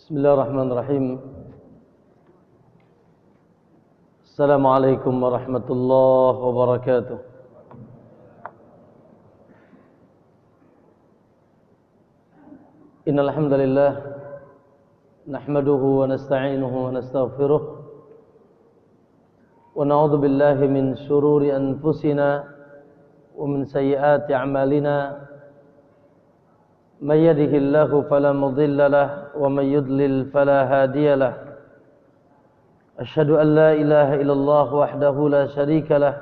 Bismillahirrahmanirrahim. Assalamualaikum warahmatullahi wabarakatuh. Innal hamdalillah nahmaduhu wa nasta'inuhu wa nastaghfiruh wa na'udzu billahi min shururi anfusina wa min sayyiati a'malina. من يهده الله فلا مضل له ومن يضلل فلا هادي له أشهد أن لا إله إلا الله وحده لا شريك له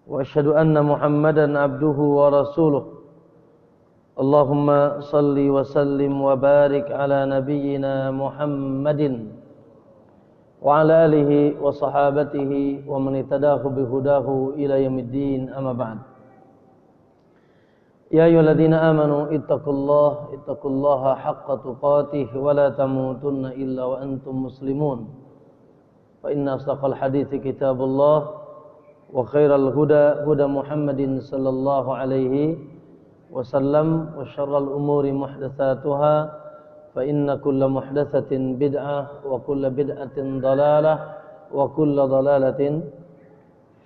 وأشهد أن محمدا عبده ورسوله اللهم صل وسلم وبارك على نبينا محمد وعلى آله وصحابته ومن اهتدى بهداه إلى يوم الدين أما بعد. Ya ayyuhalladzina amanu ittaqullaha haqqa tuqatih wa la tamutunna illa wa antum muslimun. Fa inna asdaqal hadithi kitabullah wa khairal huda Muhammadin sallallahu alaihi wasallam wa syarral umuri muhdatsatuha fa inna kulla muhdatsatin bid'ah wa kulla bid'atin dalalah wa kulla dalalatin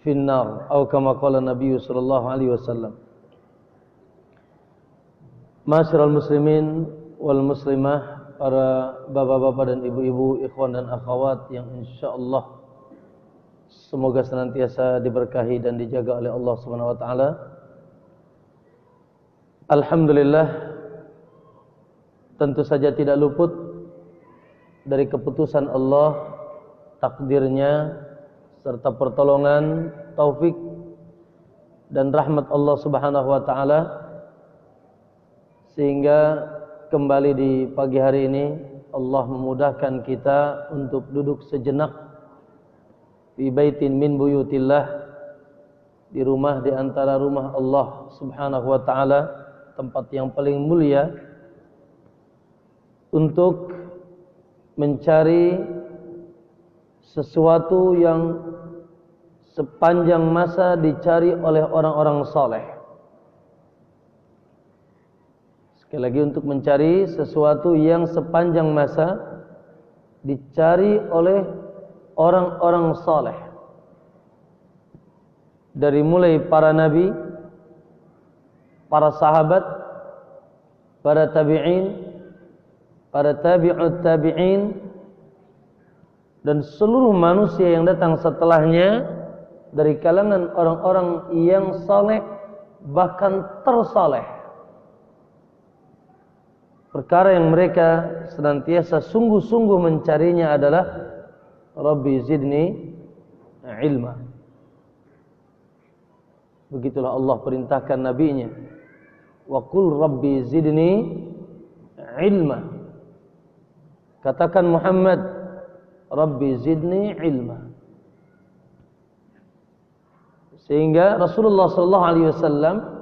finnar atau kama qala Nabi sallallahu alaihi wasallam. Ma'asyiral muslimin wal muslimah, para bapak-bapak dan ibu-ibu, ikhwan dan akhwat yang insyaallah semoga senantiasa diberkahi dan dijaga oleh Allah Subhanahu wa taala. Alhamdulillah, tentu saja tidak luput dari keputusan Allah, takdirnya serta pertolongan, taufik dan rahmat Allah Subhanahu wa taala, sehingga kembali di pagi hari ini Allah memudahkan kita untuk duduk sejenak di baitin min buyutillah, di rumah di antara rumah Allah Subhanahu wa taala, tempat yang paling mulia, untuk mencari sesuatu yang sepanjang masa dicari oleh orang-orang saleh. Sekali lagi, untuk mencari sesuatu yang sepanjang masa dicari oleh orang-orang saleh. Dari mulai para nabi, para sahabat, para tabi'in, para tabi'ut tabi'in, dan seluruh manusia yang datang setelahnya dari kalangan orang-orang yang saleh, bahkan tersaleh. Perkara yang mereka senantiasa sungguh-sungguh mencarinya adalah Rabbi zidni ilma. Begitulah Allah perintahkan nabinya, wa qul Rabbi zidni ilma. Katakan Muhammad, Rabbi zidni ilma. Sehingga Rasulullah sallallahu alaihi wasallam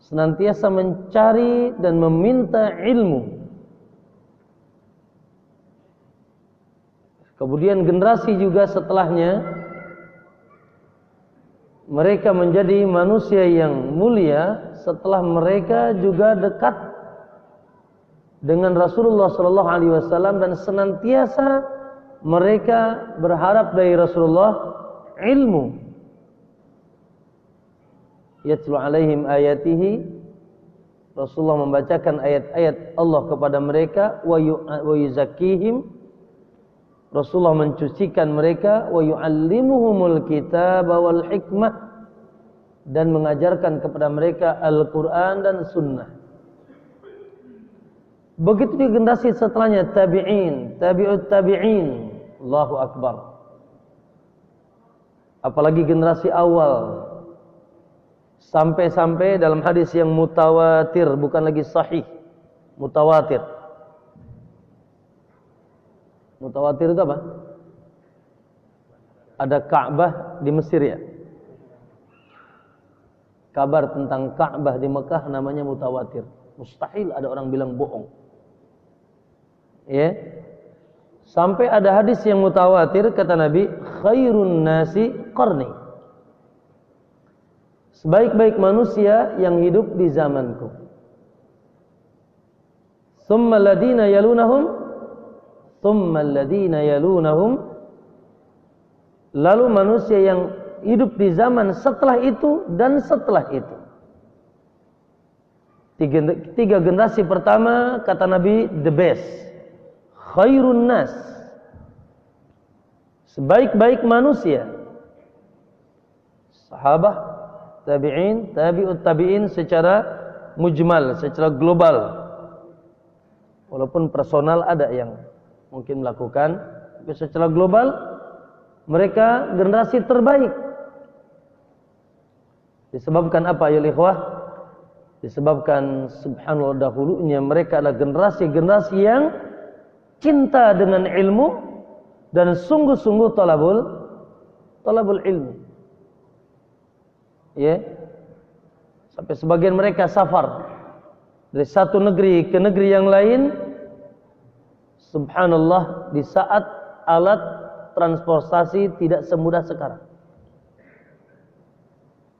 senantiasa mencari dan meminta ilmu. Kemudian generasi juga setelahnya, mereka menjadi manusia yang mulia setelah mereka juga dekat dengan Rasulullah sallallahu alaihi wasallam, dan senantiasa mereka berharap dari Rasulullah ilmu. Yatlu alaihim ayatihi, Rasulullah membacakan ayat-ayat Allah kepada mereka, wa yuzakkihim, Rasulullah mencucikan mereka, wa yuallimuhumul kitab wal hikmah, dan mengajarkan kepada mereka Al-Quran dan Sunnah. Begitu juga generasi setelahnya, tabi'in, tabi'ut tabi'in, Allahu Akbar. apalagi generasi awal. Sampai-sampai dalam hadis yang mutawatir, bukan lagi sahih, mutawatir. Mutawatir itu apa? Ada Ka'bah di Mesir ya. Kabar tentang Ka'bah di Mekah namanya mutawatir. Mustahil ada orang bilang bohong. Ya. Sampai ada hadis yang mutawatir, kata Nabi, khairun nasi qarni. Sebaik-baik manusia yang hidup di zamanku. Tsumma alladhina yalunahum, tsumma alladhina yalunahum. Lalu manusia yang hidup di zaman setelah itu dan setelah itu. Tiga generasi pertama, kata Nabi, the best. Khairun nas. Sebaik-baik manusia. Sahabat, tabi'in, tabi'ut tabi'in secara mujmal, secara global. Walaupun personal ada yang mungkin melakukan, tapi secara global mereka generasi terbaik. Disebabkan apa ya ikhwah? Disebabkan subhanallah dahulunya mereka adalah generasi-generasi yang cinta dengan ilmu dan sungguh-sungguh talabul ilmu. Ya. Sampai sebagian mereka safar dari satu negeri ke negeri yang lain, subhanallah, di saat alat transportasi tidak semudah sekarang.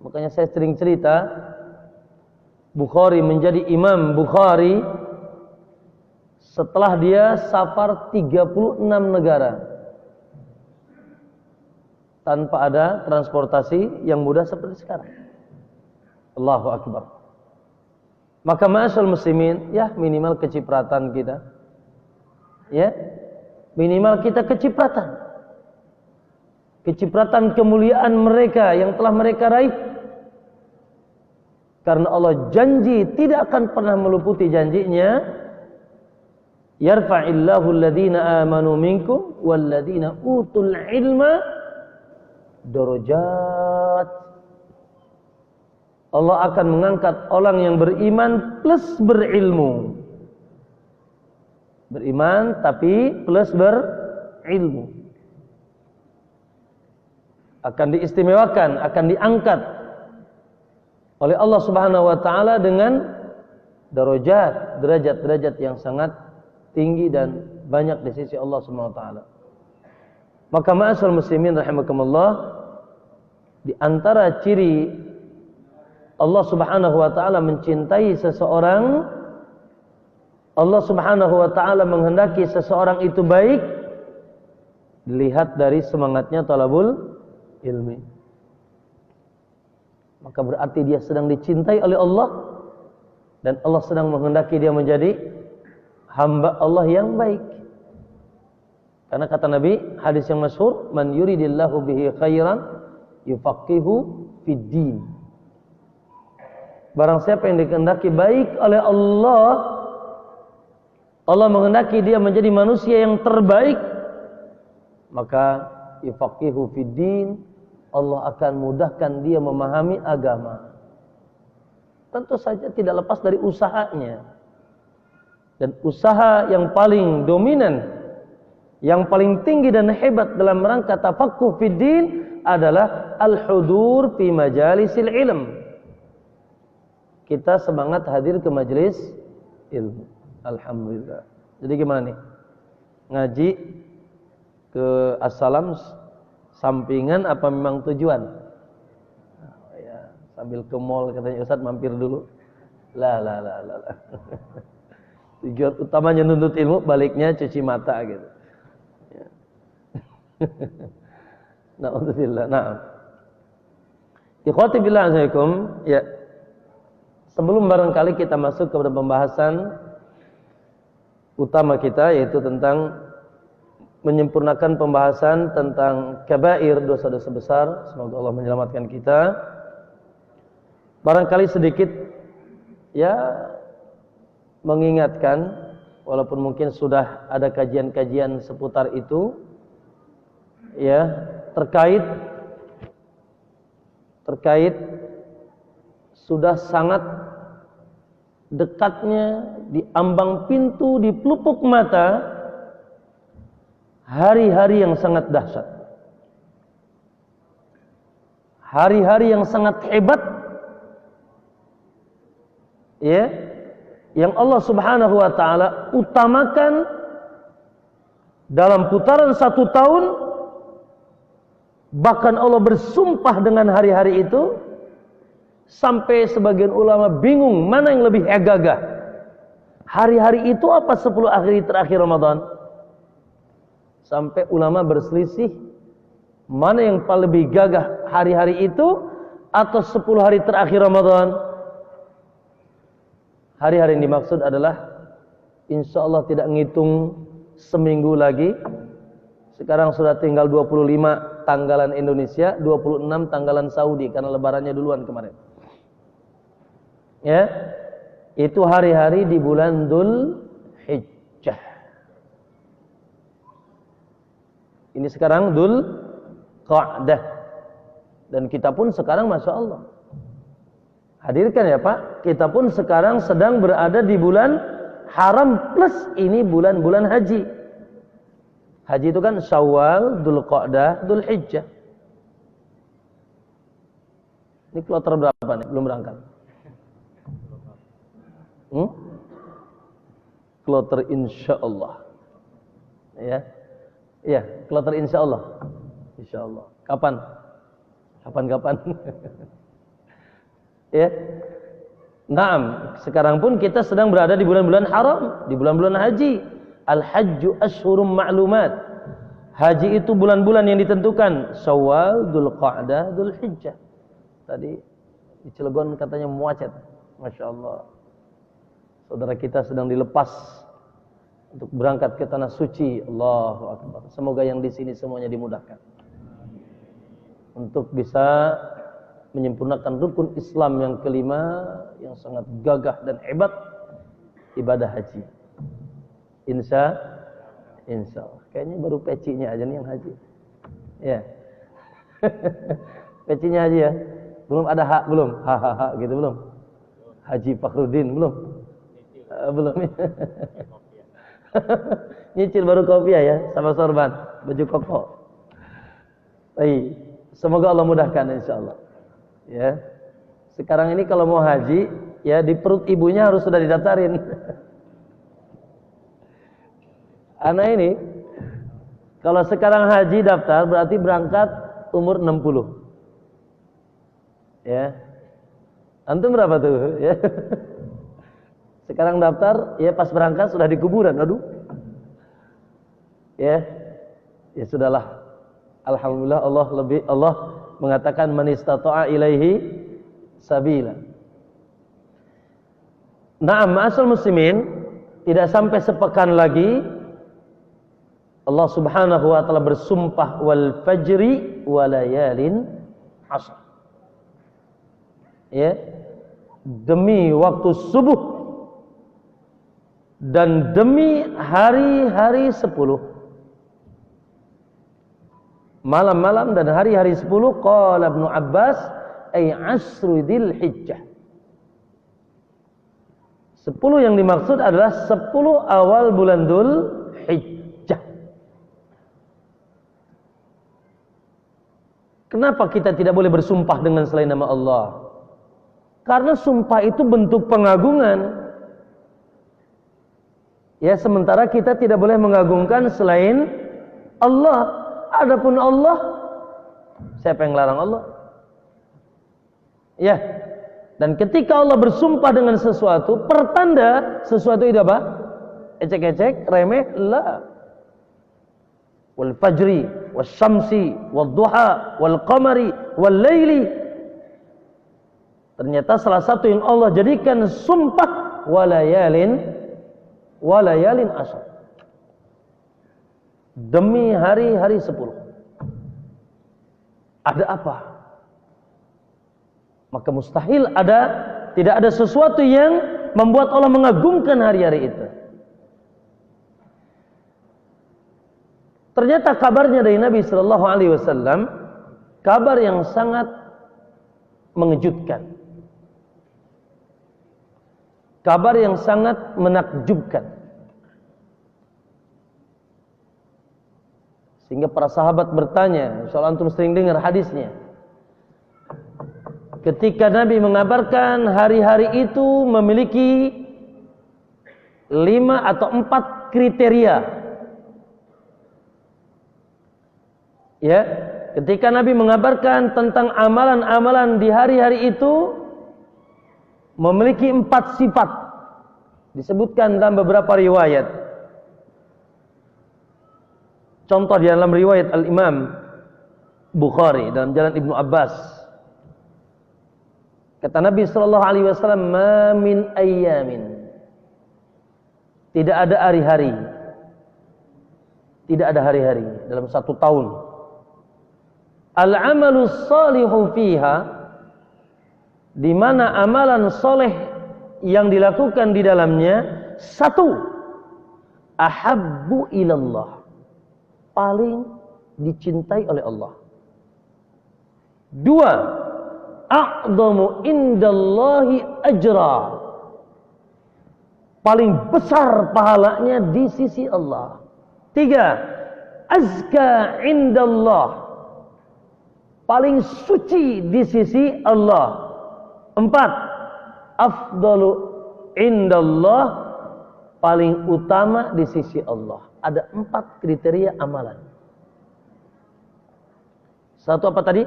Makanya saya sering cerita, Bukhari menjadi Imam Bukhari setelah dia safar 36 negara tanpa ada transportasi yang mudah seperti sekarang. Allahu Akbar. Maka ma'asyal muslimin, ya minimal kecipratan kita. Ya, minimal kita kecipratan. Kecipratan kemuliaan mereka yang telah mereka raih. Karena Allah janji tidak akan pernah meluputi janjinya. Yarfa'illahu alladhina amanu minkum walladhina utul ilma darajat. Allah akan mengangkat orang yang beriman plus berilmu. Beriman tapi plus berilmu. Akan diistimewakan, akan diangkat oleh Allah Subhanahu wa taala dengan darajat, derajat-derajat yang sangat tinggi dan banyak di sisi Allah Subhanahu wa taala. Maka ma'asal muslimin rahimakumullah, di antara ciri Allah Subhanahu wa taala mencintai seseorang, Allah Subhanahu wa taala menghendaki seseorang itu baik, dilihat dari semangatnya talabul ilmi. Maka berarti dia sedang dicintai oleh Allah dan Allah sedang menghendaki dia menjadi hamba Allah yang baik. Karena kata Nabi, hadis yang masyhur, man yuridillahu bihi khairan yufaqihu fid din. Barang siapa yang dikehendaki baik oleh Allah, Allah menghendaki dia menjadi manusia yang terbaik, maka yufaqihu fid din, Allah akan mudahkan dia memahami agama. Tentu saja tidak lepas dari usahanya. Dan usaha yang paling dominan, yang paling tinggi dan hebat dalam rangka tafaqquh fid din adalah al-hudur fi majalisil ilm. Kita semangat hadir ke majelis ilmu. Alhamdulillah. Jadi gimana nih? Ngaji ke Assalam sampingan apa memang tujuan? Ya, sambil ke mall katanya Ustaz mampir dulu. Lah. Tujuan utamanya nuntut ilmu, baliknya cuci mata gitu. Ya. Na'udzubillah. Na'am. Ikhwati billah azaikum, ya. Sebelum barangkali kita masuk kepada pembahasan utama kita, yaitu tentang menyempurnakan pembahasan tentang kabair, dosa-dosa besar, semoga Allah menyelamatkan kita. Barangkali sedikit ya mengingatkan, walaupun mungkin sudah ada kajian-kajian seputar itu, ya, terkait terkait sudah sangat dekatnya di ambang pintu, di pelupuk mata hari-hari yang sangat dahsyat, hari-hari yang sangat hebat, ya, yang Allah Subhanahu wa taala utamakan dalam putaran 1 tahun. Bahkan Allah bersumpah dengan hari-hari itu sampai sebagian ulama bingung mana yang lebih gagah. Hari-hari itu apa 10 hari terakhir Ramadan? Sampai ulama berselisih mana yang paling lebih gagah, hari-hari itu atau 10 hari terakhir Ramadan. Hari-hari yang dimaksud adalah insya Allah tidak ngitung seminggu lagi. Sekarang sudah tinggal 25 tanggalan Indonesia, 26 tanggalan Saudi karena lebarannya duluan kemarin. Ya, itu hari-hari di bulan Dzul Hijjah. Ini sekarang Dzul Qa'dah. Dan kita pun sekarang Masya Allah, hadirkan ya Pak, kita pun sekarang sedang berada di bulan haram plus ini bulan-bulan haji. Haji itu kan Syawal, Dzul Qa'dah, Dzul Hijjah. Ini kloter berapa nih? Belum berangkat. Kloter insya Allah. Ya, ya, kloter insya Allah. Insya Allah. Kapan? Kapan? Ya. Naam, sekarang pun kita sedang berada di bulan-bulan haram, di bulan-bulan haji. Al-hajju ashhurum ma'lumat. Haji itu bulan-bulan yang ditentukan. Syawal, Dzul Qa'dah, Dzul Hijjah. Tadi di Cilegon katanya muacet. Masya Allah. Saudara kita sedang dilepas untuk berangkat ke tanah suci. Allahu Akbar. Semoga yang di sini semuanya dimudahkan untuk bisa menyempurnakan rukun Islam yang kelima yang sangat gagah dan hebat, ibadah haji. Insya Allah. Kayaknya baru pecinya aja nih yang haji. Ya. Pecinya haji ya. Belum ada hak belum? Hahaha gitu belum? Haji Fakhruddin belum? Belum. Nyicil baru kopiah ya, sama sorban, baju koko. Baik. Semoga Allah mudahkan insyaallah. Ya. Sekarang ini kalau mau haji, ya di perut ibunya harus sudah didaftarin. Anak ini kalau sekarang haji daftar berarti berangkat umur 60. Ya. Antum berapa tuh? Ya. Sekarang daftar, ya pas berangkat sudah di kuburan. Aduh. Ya. Ya sudahlah. Alhamdulillah Allah mengatakan man istata'a ilaihi sabila. Naam, ma'asal muslimin, tidak sampai sepekan lagi Allah Subhanahu wa taala bersumpah wal fajri walayalin ashr. Ya. Demi waktu subuh dan demi hari-hari 10. Malam-malam dan hari-hari 10, qala Ibnu Abbas ay asru dzil hijjah. 10 yang dimaksud adalah 10 awal bulan Dzul Hijjah. Kenapa kita tidak boleh bersumpah dengan selain nama Allah? Karena sumpah itu bentuk pengagungan. Ya, sementara kita tidak boleh mengagungkan selain Allah. Adapun Allah, siapa yang larang Allah? Ya. Dan ketika Allah bersumpah dengan sesuatu, pertanda sesuatu itu apa? Ecek-ecek, remeh, la. Wal fajri, wal syamsi, wal duha, wal qamari, wal laili. Ternyata salah satu yang Allah jadikan sumpah walayalin ashr. Demi hari-hari 10. Ada apa? Maka mustahil tidak ada sesuatu yang membuat Allah mengagungkan hari-hari itu. Ternyata kabarnya dari Nabi sallallahu alaihi wasallam, kabar yang sangat mengejutkan. Kabar yang sangat menakjubkan. Sehingga para sahabat bertanya, insyaallah antum sering dengar hadisnya. Ketika Nabi mengabarkan hari-hari itu memiliki 5 atau 4 kriteria. Ya, ketika Nabi mengabarkan tentang amalan-amalan di hari-hari itu memiliki 4 sifat. Disebutkan dalam beberapa riwayat. Contoh di dalam riwayat Al-Imam Bukhari dalam Jalan Ibnu Abbas. Kata Nabi sallallahu alaihi wasallam, "Ma min ayyamin." Tidak ada hari-hari. Tidak ada hari-hari dalam 1 tahun. Al-amalu shalihu fiha, di mana amalan soleh yang dilakukan di dalamnya, 1, ahabbu ilallah, paling dicintai oleh Allah. 2, a'dhamu indallahi ajra, paling besar pahalanya di sisi Allah. 3, azka indallah, paling suci di sisi Allah. 4, afdalu indallah, paling utama di sisi Allah. Ada 4 kriteria amalan. 1 apa tadi?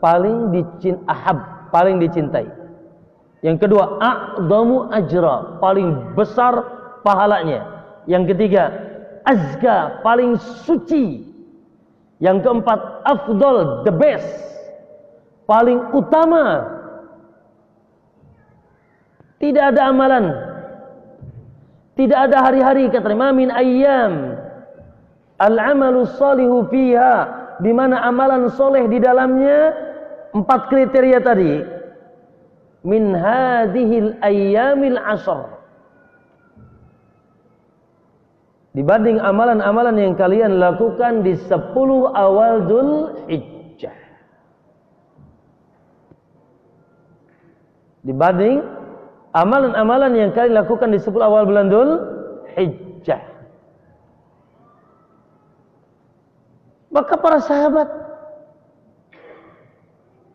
Paling dicintai. Yang kedua, a'dhamu ajra, paling besar pahalanya. Yang ketiga, azka, paling suci. Yang keempat, afdal, the best, paling utama. Tidak ada amalan, tidak ada hari-hari, kata Imam, min ayyam al-amalu shalihu fiha, di mana amalan soleh di dalamnya 4 kriteria tadi. Min hadhil ayyamil ashr, dibanding amalan-amalan yang kalian lakukan di 10 awal Dzulhijjah. Dibanding amalan-amalan yang kalian lakukan di 10 awal bulan Dzulhijjah. Maka para sahabat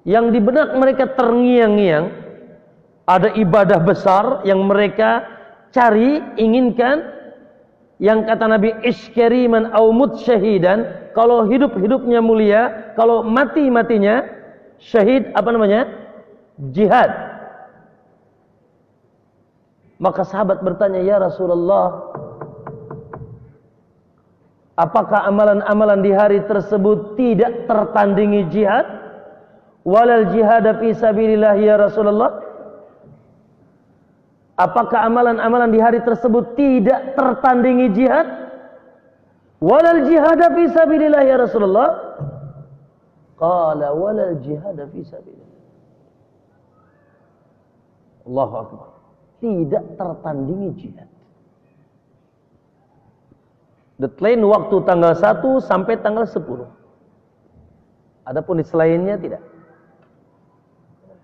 yang di benak mereka terngiang-ngiang, ada ibadah besar yang mereka cari, inginkan, yang kata Nabi, iskariman au mut syahidan, kalau hidup-hidupnya mulia, kalau mati-matinya syahid, apa namanya? Jihad. Maka sahabat bertanya, ya Rasulullah, apakah amalan-amalan di hari tersebut tidak tertandingi jihad? Walal jihad fi sabilillah ya Rasulullah. Apakah amalan-amalan di hari tersebut tidak tertandingi jihad? Walal jihad fi sabilillah ya Rasulullah. Qala walal jihad fi sabilillah. Allahu akbar. Tidak tertandingi jihad. Deadline waktu tanggal 1 sampai tanggal 10. Adapun di selainnya tidak.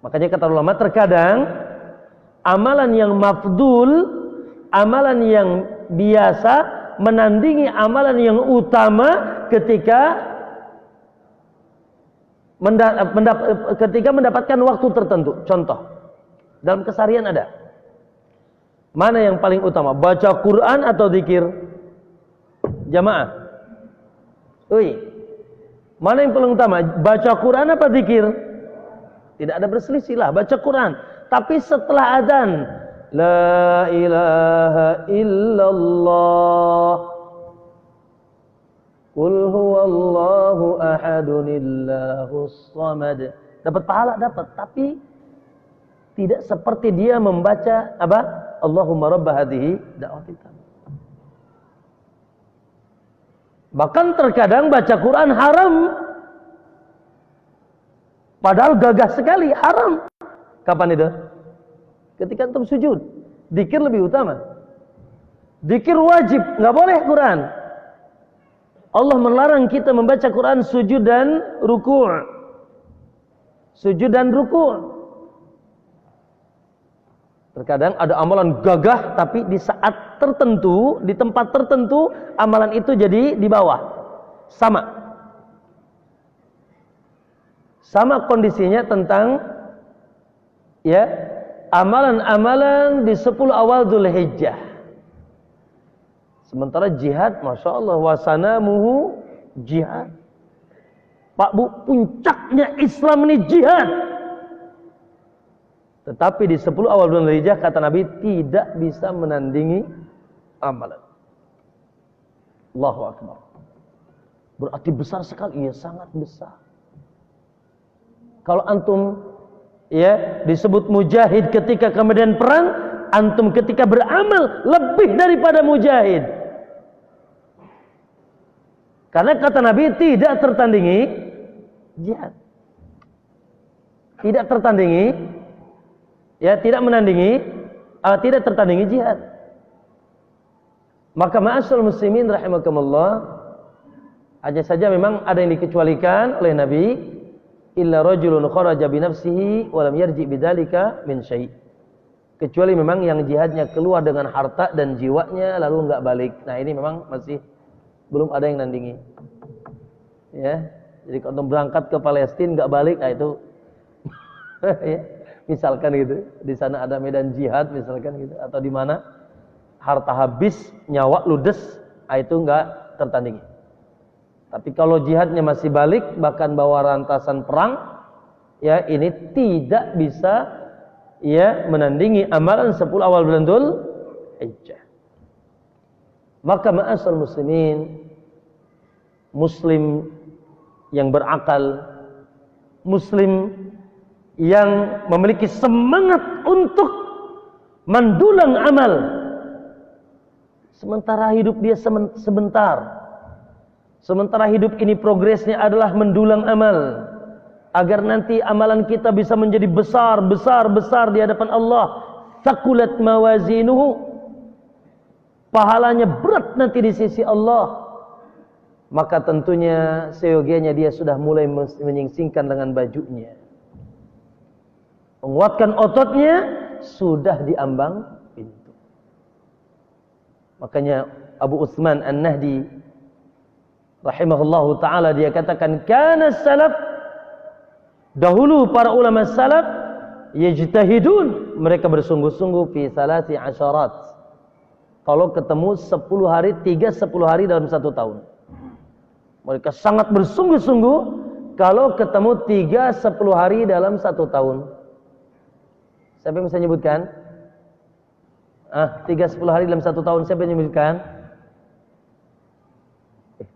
Makanya kata ulama, terkadang amalan yang mafdul, amalan yang biasa menandingi amalan yang utama ketika mendapatkan waktu tertentu. Contoh, dalam keseharian ada. Mana yang paling utama? Baca Quran atau zikir? Jamaah. Mana yang paling utama? Baca Quran apa zikir? Tidak ada berselisih lah, baca Quran. Tapi setelah adzan, la ilaha illallah, qul huwallahu ahadunillahus samad. Dapat pahala, dapat, tapi tidak seperti dia membaca apa? Allahumma rabb hadhihi da'watit tammah. Bahkan terkadang baca Quran haram. Padahal gagah sekali, haram. Kapan itu? Ketika antum sujud. Dzikir lebih utama. Dzikir wajib, nggak boleh Quran. Allah melarang kita membaca Quran sujud dan ruku'. sujud dan ruku'. Terkadang ada amalan gagah tapi di saat tertentu, di tempat tertentu amalan itu jadi di bawah. Sama kondisinya tentang ya amalan-amalan di 10 awal Dzulhijjah. Sementara jihad, Masya Allah, wasanamuhu jihad. Pak Bu, puncaknya Islam ini jihad. Tetapi di 10 awal bulan Dzulhijjah kata Nabi tidak bisa menandingi amalan. Allahu Akbar. Berarti besar sekali, iya sangat besar. Kalau antum ya disebut mujahid ketika kemudian perang, antum ketika beramal lebih daripada mujahid. Karena kata Nabi tidak tertandingi jihad. Tidak tertandingi ya, tidak tertandingi jihad. Maka ma'asyiral muslimin rahimakumullah, hanya saja memang ada yang dikecualikan oleh Nabi, illa rajulun kharaja bi nafsihi wa lam yarji bidzalika min syai'. Kecuali memang yang jihadnya keluar dengan harta dan jiwanya lalu enggak balik. Nah, ini memang masih belum ada yang nandingi. Ya. Jadi kalau berangkat ke Palestina enggak balik, nah itu ya. Misalkan gitu, di sana ada medan jihad misalkan gitu, atau di mana harta habis, nyawa ludes, itu enggak tertandingi. Tapi kalau jihadnya masih balik, bahkan bawa rantasan perang, ya ini tidak bisa ya menandingi amalan 10 awal bulan Dzulhijjah. Maka ma'asal muslimin, muslim yang berakal, muslim yang memiliki semangat untuk mendulang amal, sementara hidup dia sementara hidup ini progresnya adalah mendulang amal, agar nanti amalan kita bisa menjadi besar di hadapan Allah. Thaqulat mawazinuhu, pahalanya berat nanti di sisi Allah. Maka tentunya seyogianya dia sudah mulai menyingsingkan dengan bajunya, menguatkan ototnya, sudah diambang pintu. Makanya Abu Utsman An-Nahdi rahimahullahu ta'ala dia katakan, kana salaf, dahulu para ulama salaf, yajtahidun, mereka bersungguh-sungguh fi salati asyarat, kalau ketemu 10 hari, 10 hari dalam 1 tahun. Mereka sangat bersungguh-sungguh kalau ketemu 10 hari dalam 1 tahun. Siapa yang bisa menyebutkan? 10 hari dalam 1 tahun, siapa yang menyebutkan?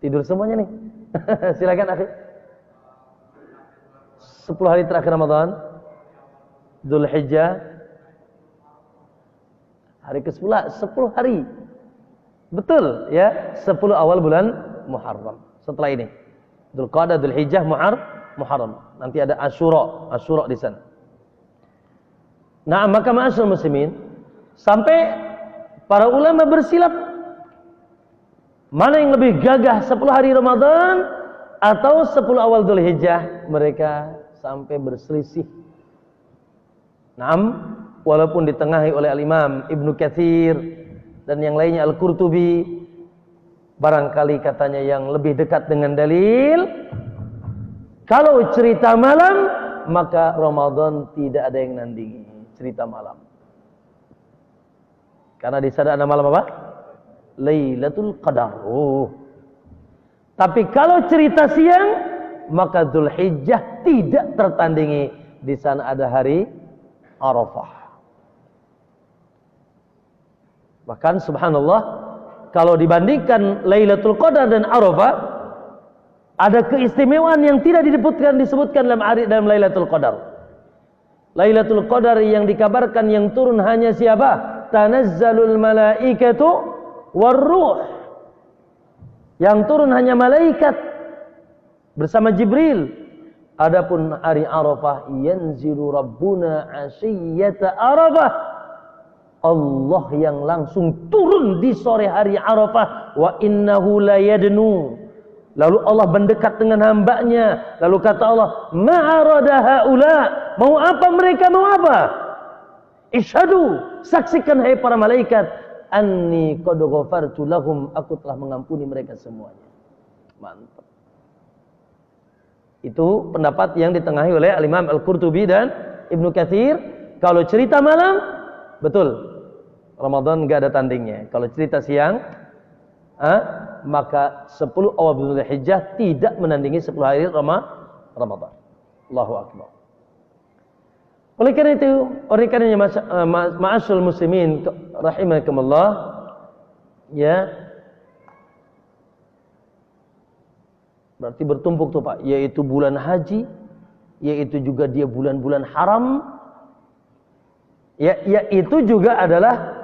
Tidur semuanya nih. Silakan akhi. 10 hari terakhir Ramadan, Dzulhijjah, hari ke-10, 10 hari. Betul ya, 10 awal bulan Muharram. Setelah ini Dzulqa'dah, Dzulhijjah, Muharram. Nanti ada Asyura di sana. Nah, maka ma'asyiral muslimin, sampai para ulama bersilap, mana yang lebih gagah, 10 hari Ramadan atau 10 awal Dzulhijjah? Mereka sampai berselisih. Naam, walaupun ditengahi oleh Al-Imam Ibnu Katsir dan yang lainnya Al-Qurtubi, barangkali katanya yang lebih dekat dengan dalil, kalau cerita malam, maka Ramadan tidak ada yang nandingi cerita malam. Karena di sana ada malam apa? Lailatul Qadar. Tapi kalau cerita siang, maka Dzulhijjah tidak tertandingi. Di sana ada hari Arafah. Bahkan subhanallah, kalau dibandingkan Lailatul Qadar dan Arafah, ada keistimewaan yang tidak disebutkan dalam Lailatul Qadar. Lailatul Qadar yang dikabarkan yang turun hanya siapa? Tanazzalul malaikatu warruh. Yang turun hanya malaikat bersama Jibril. Adapun hari Arafah, yanzilu rabbuna asyiyyata Arafah. Allah yang langsung turun di sore hari Arafah. Wa innahu layadnu Lalu Allah mendekat dengan hambanya. Lalu kata Allah, ma'arada haula. Mau apa mereka, mau apa? Isyhadu, saksikan hai para malaikat, anni qad ghafartu lahum, aku telah mengampuni mereka semuanya. Mantap. Itu pendapat yang ditengahi oleh Al-Imam Al-Qurtubi dan Ibnu Katsir. Kalau cerita malam, betul, Ramadan enggak ada tandingnya. Kalau cerita siang, maka 10 awal Dzulhijjah tidak menandingi 10 hari Ramadan. Allahu Akbar. Oleh karena ma'asyul muslimin rahimakumullah, ya, berarti bertumpuk tuh Pak, yaitu bulan haji, yaitu juga dia bulan-bulan haram, ya, yaitu juga adalah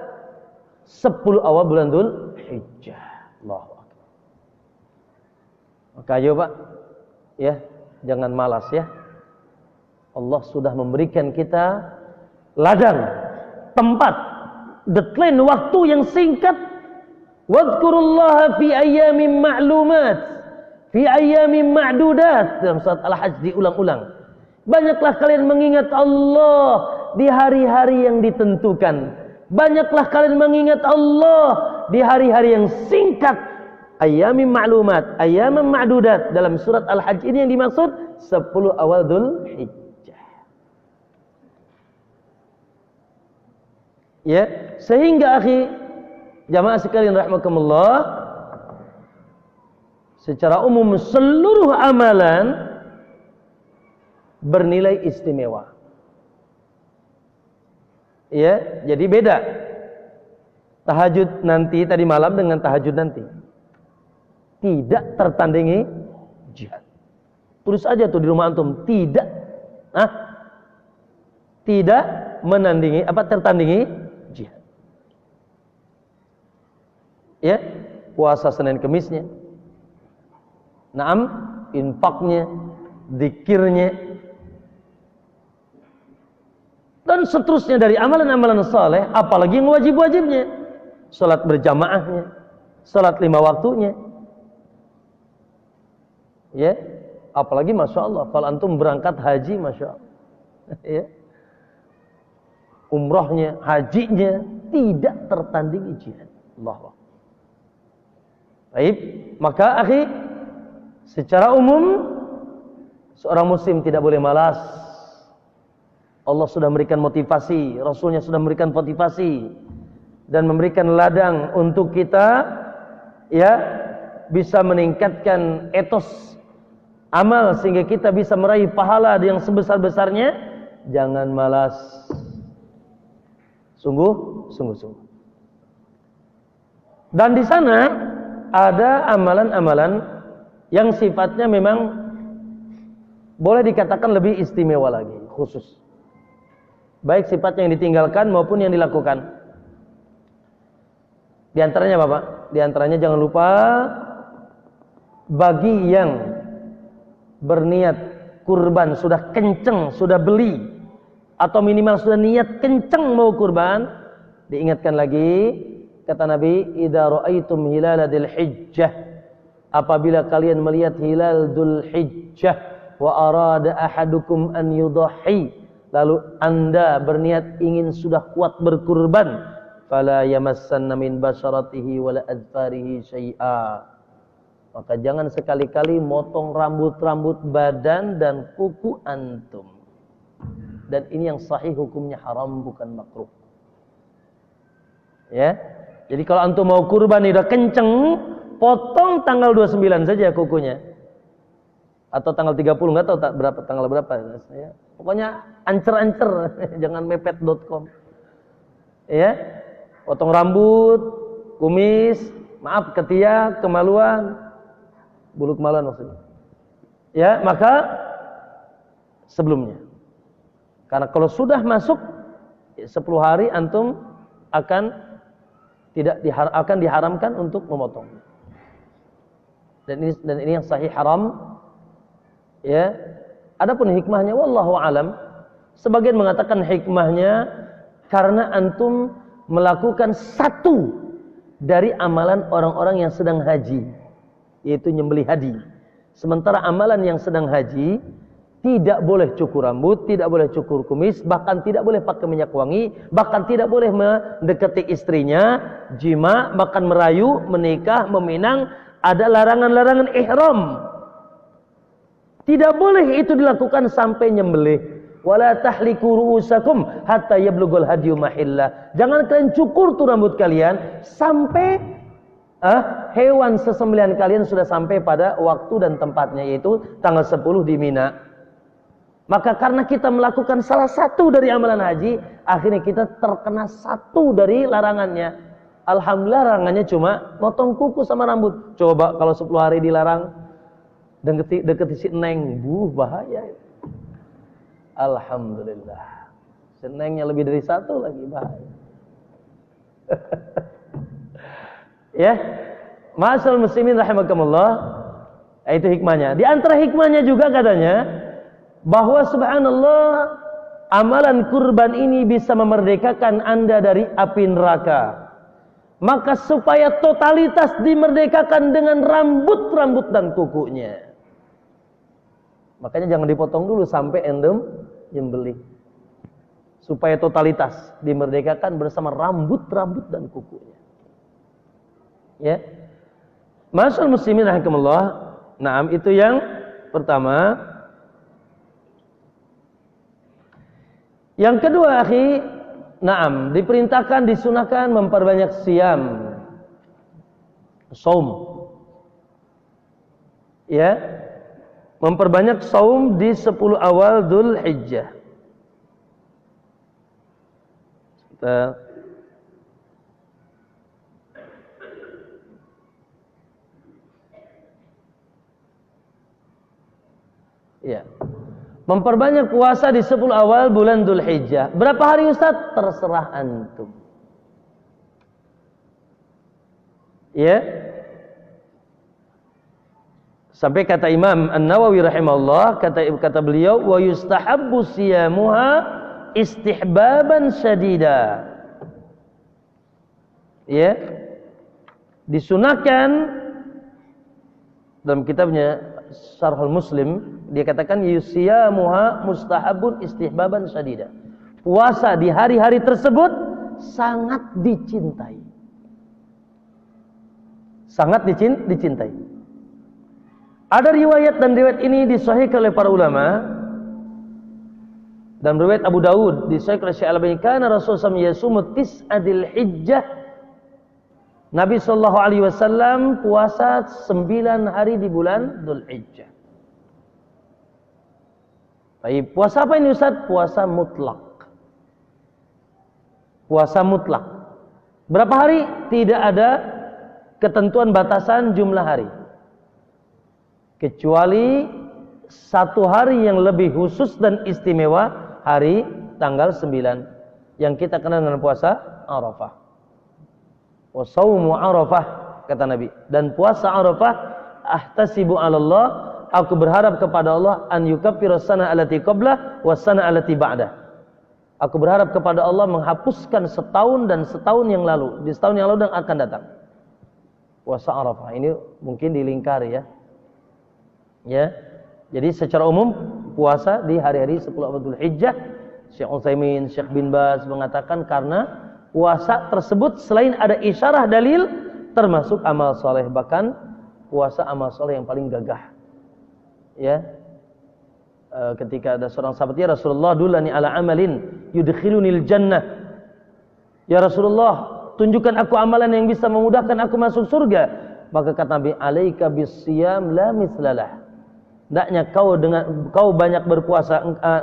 10 awal bulan Dzulhijjah. Allahu Akbar. Maka ayo Pak, ya, jangan malas ya. Allah sudah memberikan kita ladang, tempat, deadline, waktu yang singkat. Wadhkurullaha fi ayyamin ma'lumat, fi ayyamin ma'dudat. Dalam surat Al-Hajj diulang-ulang. Banyaklah kalian mengingat Allah di hari-hari yang ditentukan. Banyaklah kalian mengingat Allah di hari-hari yang singkat. Ayyamin ma'lumat, ayyamin ma'dudat. Dalam surat Al-Hajj ini yang dimaksud 10 awal Dzulhijjah. Ya, sehingga akhi jamaah sekalian rahimakumullah, secara umum seluruh amalan bernilai istimewa. Ya, jadi beda tahajud nanti tadi malam dengan tahajud nanti. Tidak tertandingi jihad. Tulis aja tuh di rumah antum, tidak menandingi tertandingi jihad. Ya, puasa Senin Kemisnya, naam, infaknya, zikirnya, dan seterusnya dari amalan-amalan saleh, apalagi yang wajib-wajibnya, salat berjamaahnya, salat 5 waktunya. Ya, apalagi masya Allah, kalau antum berangkat haji, masya Allah, ya, umrahnya, hajinya tidak tertandingi jihad. Allahu Akbar. Baik, maka akhi, secara umum seorang muslim tidak boleh malas. Allah sudah memberikan motivasi, Rasulnya sudah memberikan motivasi dan memberikan ladang untuk kita, ya, bisa meningkatkan etos amal sehingga kita bisa meraih pahala yang sebesar-besarnya. Jangan malas. Sungguh. Dan di sana ada amalan-amalan yang sifatnya memang boleh dikatakan lebih istimewa lagi, khusus. Baik sifatnya yang ditinggalkan maupun yang dilakukan. Di antaranya Bapak, di antaranya jangan lupa bagi yang berniat kurban, sudah kenceng, sudah beli, atau minimal sudah niat kenceng mau kurban, diingatkan lagi kata Nabi, idza ra'aitum hilala dzulhijjah, apabila kalian melihat hilal dzulhijjah, wa arada ahadukum an yudhi, lalu anda berniat ingin sudah kuat berkurban, fala yamassanna min basharatihi wala adfarihi syai'a, maka jangan sekali-kali motong rambut-rambut badan dan kuku antum. Dan ini yang sahih hukumnya haram, bukan makruh. Ya. Jadi kalau antum mau kurban udah kenceng, potong tanggal 29 saja kukunya. Atau tanggal 30, enggak tahu tanggal berapa ya. Pokoknya ancer-ancer, jangan mepet.com. Ya. Potong rambut, kumis, maaf, ketiak, kemaluan, bulu kemaluan maksudnya. Ya, maka sebelumnya. Karena kalau sudah masuk 10 hari antum akan diharamkan untuk memotong. Dan ini yang sahih haram. Ya. Adapun hikmahnya wallahu alam, sebagian mengatakan hikmahnya karena antum melakukan satu dari amalan orang-orang yang sedang haji. yaitu nyembelih hadi. Sementara amalan yang sedang haji tidak boleh cukur rambut, tidak boleh cukur kumis, bahkan tidak boleh pakai minyak wangi, bahkan tidak boleh mendekati istrinya, jima, bahkan merayu, menikah, meminang. Ada larangan-larangan ihram. Tidak boleh itu dilakukan sampai nyembelih. Wala tahliku ru'usakum hatta yablughal hadyu mahillah. Jangan kalian cukur tuh rambut kalian sampai hewan sesembelihan kalian sudah sampai pada waktu dan tempatnya, yaitu tanggal 10 di Mina. Maka karena kita melakukan salah satu dari amalan haji, akhirnya kita terkena satu dari larangannya. Alhamdulillah larangannya cuma potong kuku sama rambut. Coba kalau 10 hari dilarang deketi si Neng, bahaya. Alhamdulillah. Si Nengnya lebih dari satu lagi, bahaya. Ya, ma'asyiral muslimin rahimakumullah, itu hikmahnya. Di antara hikmahnya juga katanya bahwa subhanallah, amalan kurban ini bisa memerdekakan Anda dari api neraka. Maka supaya totalitas dimerdekakan dengan rambut-rambut dan kukunya. Makanya jangan dipotong dulu sampai endem nyembelih. Supaya totalitas dimerdekakan bersama rambut-rambut dan kukunya. Ya, ma'asyiral muslimin rahimakumullah. Naam, itu yang pertama. Yang kedua, akhi, naam, diperintahkan, disunahkan memperbanyak siam, saum. Ya, memperbanyak saum di 10 awal Dzulhijjah. Kita ya, memperbanyak puasa di 10 awal bulan Dzulhijjah. Berapa hari Ustaz? Terserah antum. Ya. Sampai kata Imam An-Nawawi rahimahullah, kata beliau, wa yustahabbu siyamuha istihbaban syadida. Ya. Disunahkan dalam kitabnya Syarhul Muslim, dia katakan yusiyamuha mustahabun istihbaban syadida. Puasa di hari-hari tersebut sangat dicintai. Sangat dicintai. Ada riwayat, dan riwayat ini disahihkan oleh para ulama. Dan riwayat Abu Daud disahihkan oleh Syekh Al-Albani, kana Rasulullah SAW yasumu tis'adil hijjah. Nabi sallallahu alaihi wasallam puasa 9 hari di bulan Dzulhijjah. Baik, puasa apa ini Ustaz? Puasa mutlak. Puasa mutlak. Berapa hari? Tidak ada ketentuan batasan jumlah hari. Kecuali satu hari yang lebih khusus dan istimewa, hari tanggal 9 yang kita kenal dengan puasa Arafah. Wa shaumu Arafah, kata Nabi, dan puasa Arafah, ahtasibu 'ala Allah, aku berharap kepada Allah, an yukaffira sana allati qablah wa sana allati ba'dah. Aku berharap kepada Allah menghapuskan setahun dan setahun yang lalu, di setahun yang lalu dan akan datang. Puasa Arafah ini mungkin dilingkari ya. Ya. Jadi secara umum puasa di hari-hari 10 Dzulhijjah, Syekh Utsaimin, Syekh bin Baz mengatakan karena puasa tersebut selain ada isyarah dalil, termasuk amal soleh. Bahkan puasa amal soleh yang paling gagah. Ya, ketika ada seorang sahabat, ya Rasulullah, dulani ala amalin yudkhilunil jannah. Ya Rasulullah, tunjukkan aku amalan yang bisa memudahkan aku masuk surga. Maka kata Nabi, alaika bisiyam la mislalah. Hendaknya kau banyak berpuasa,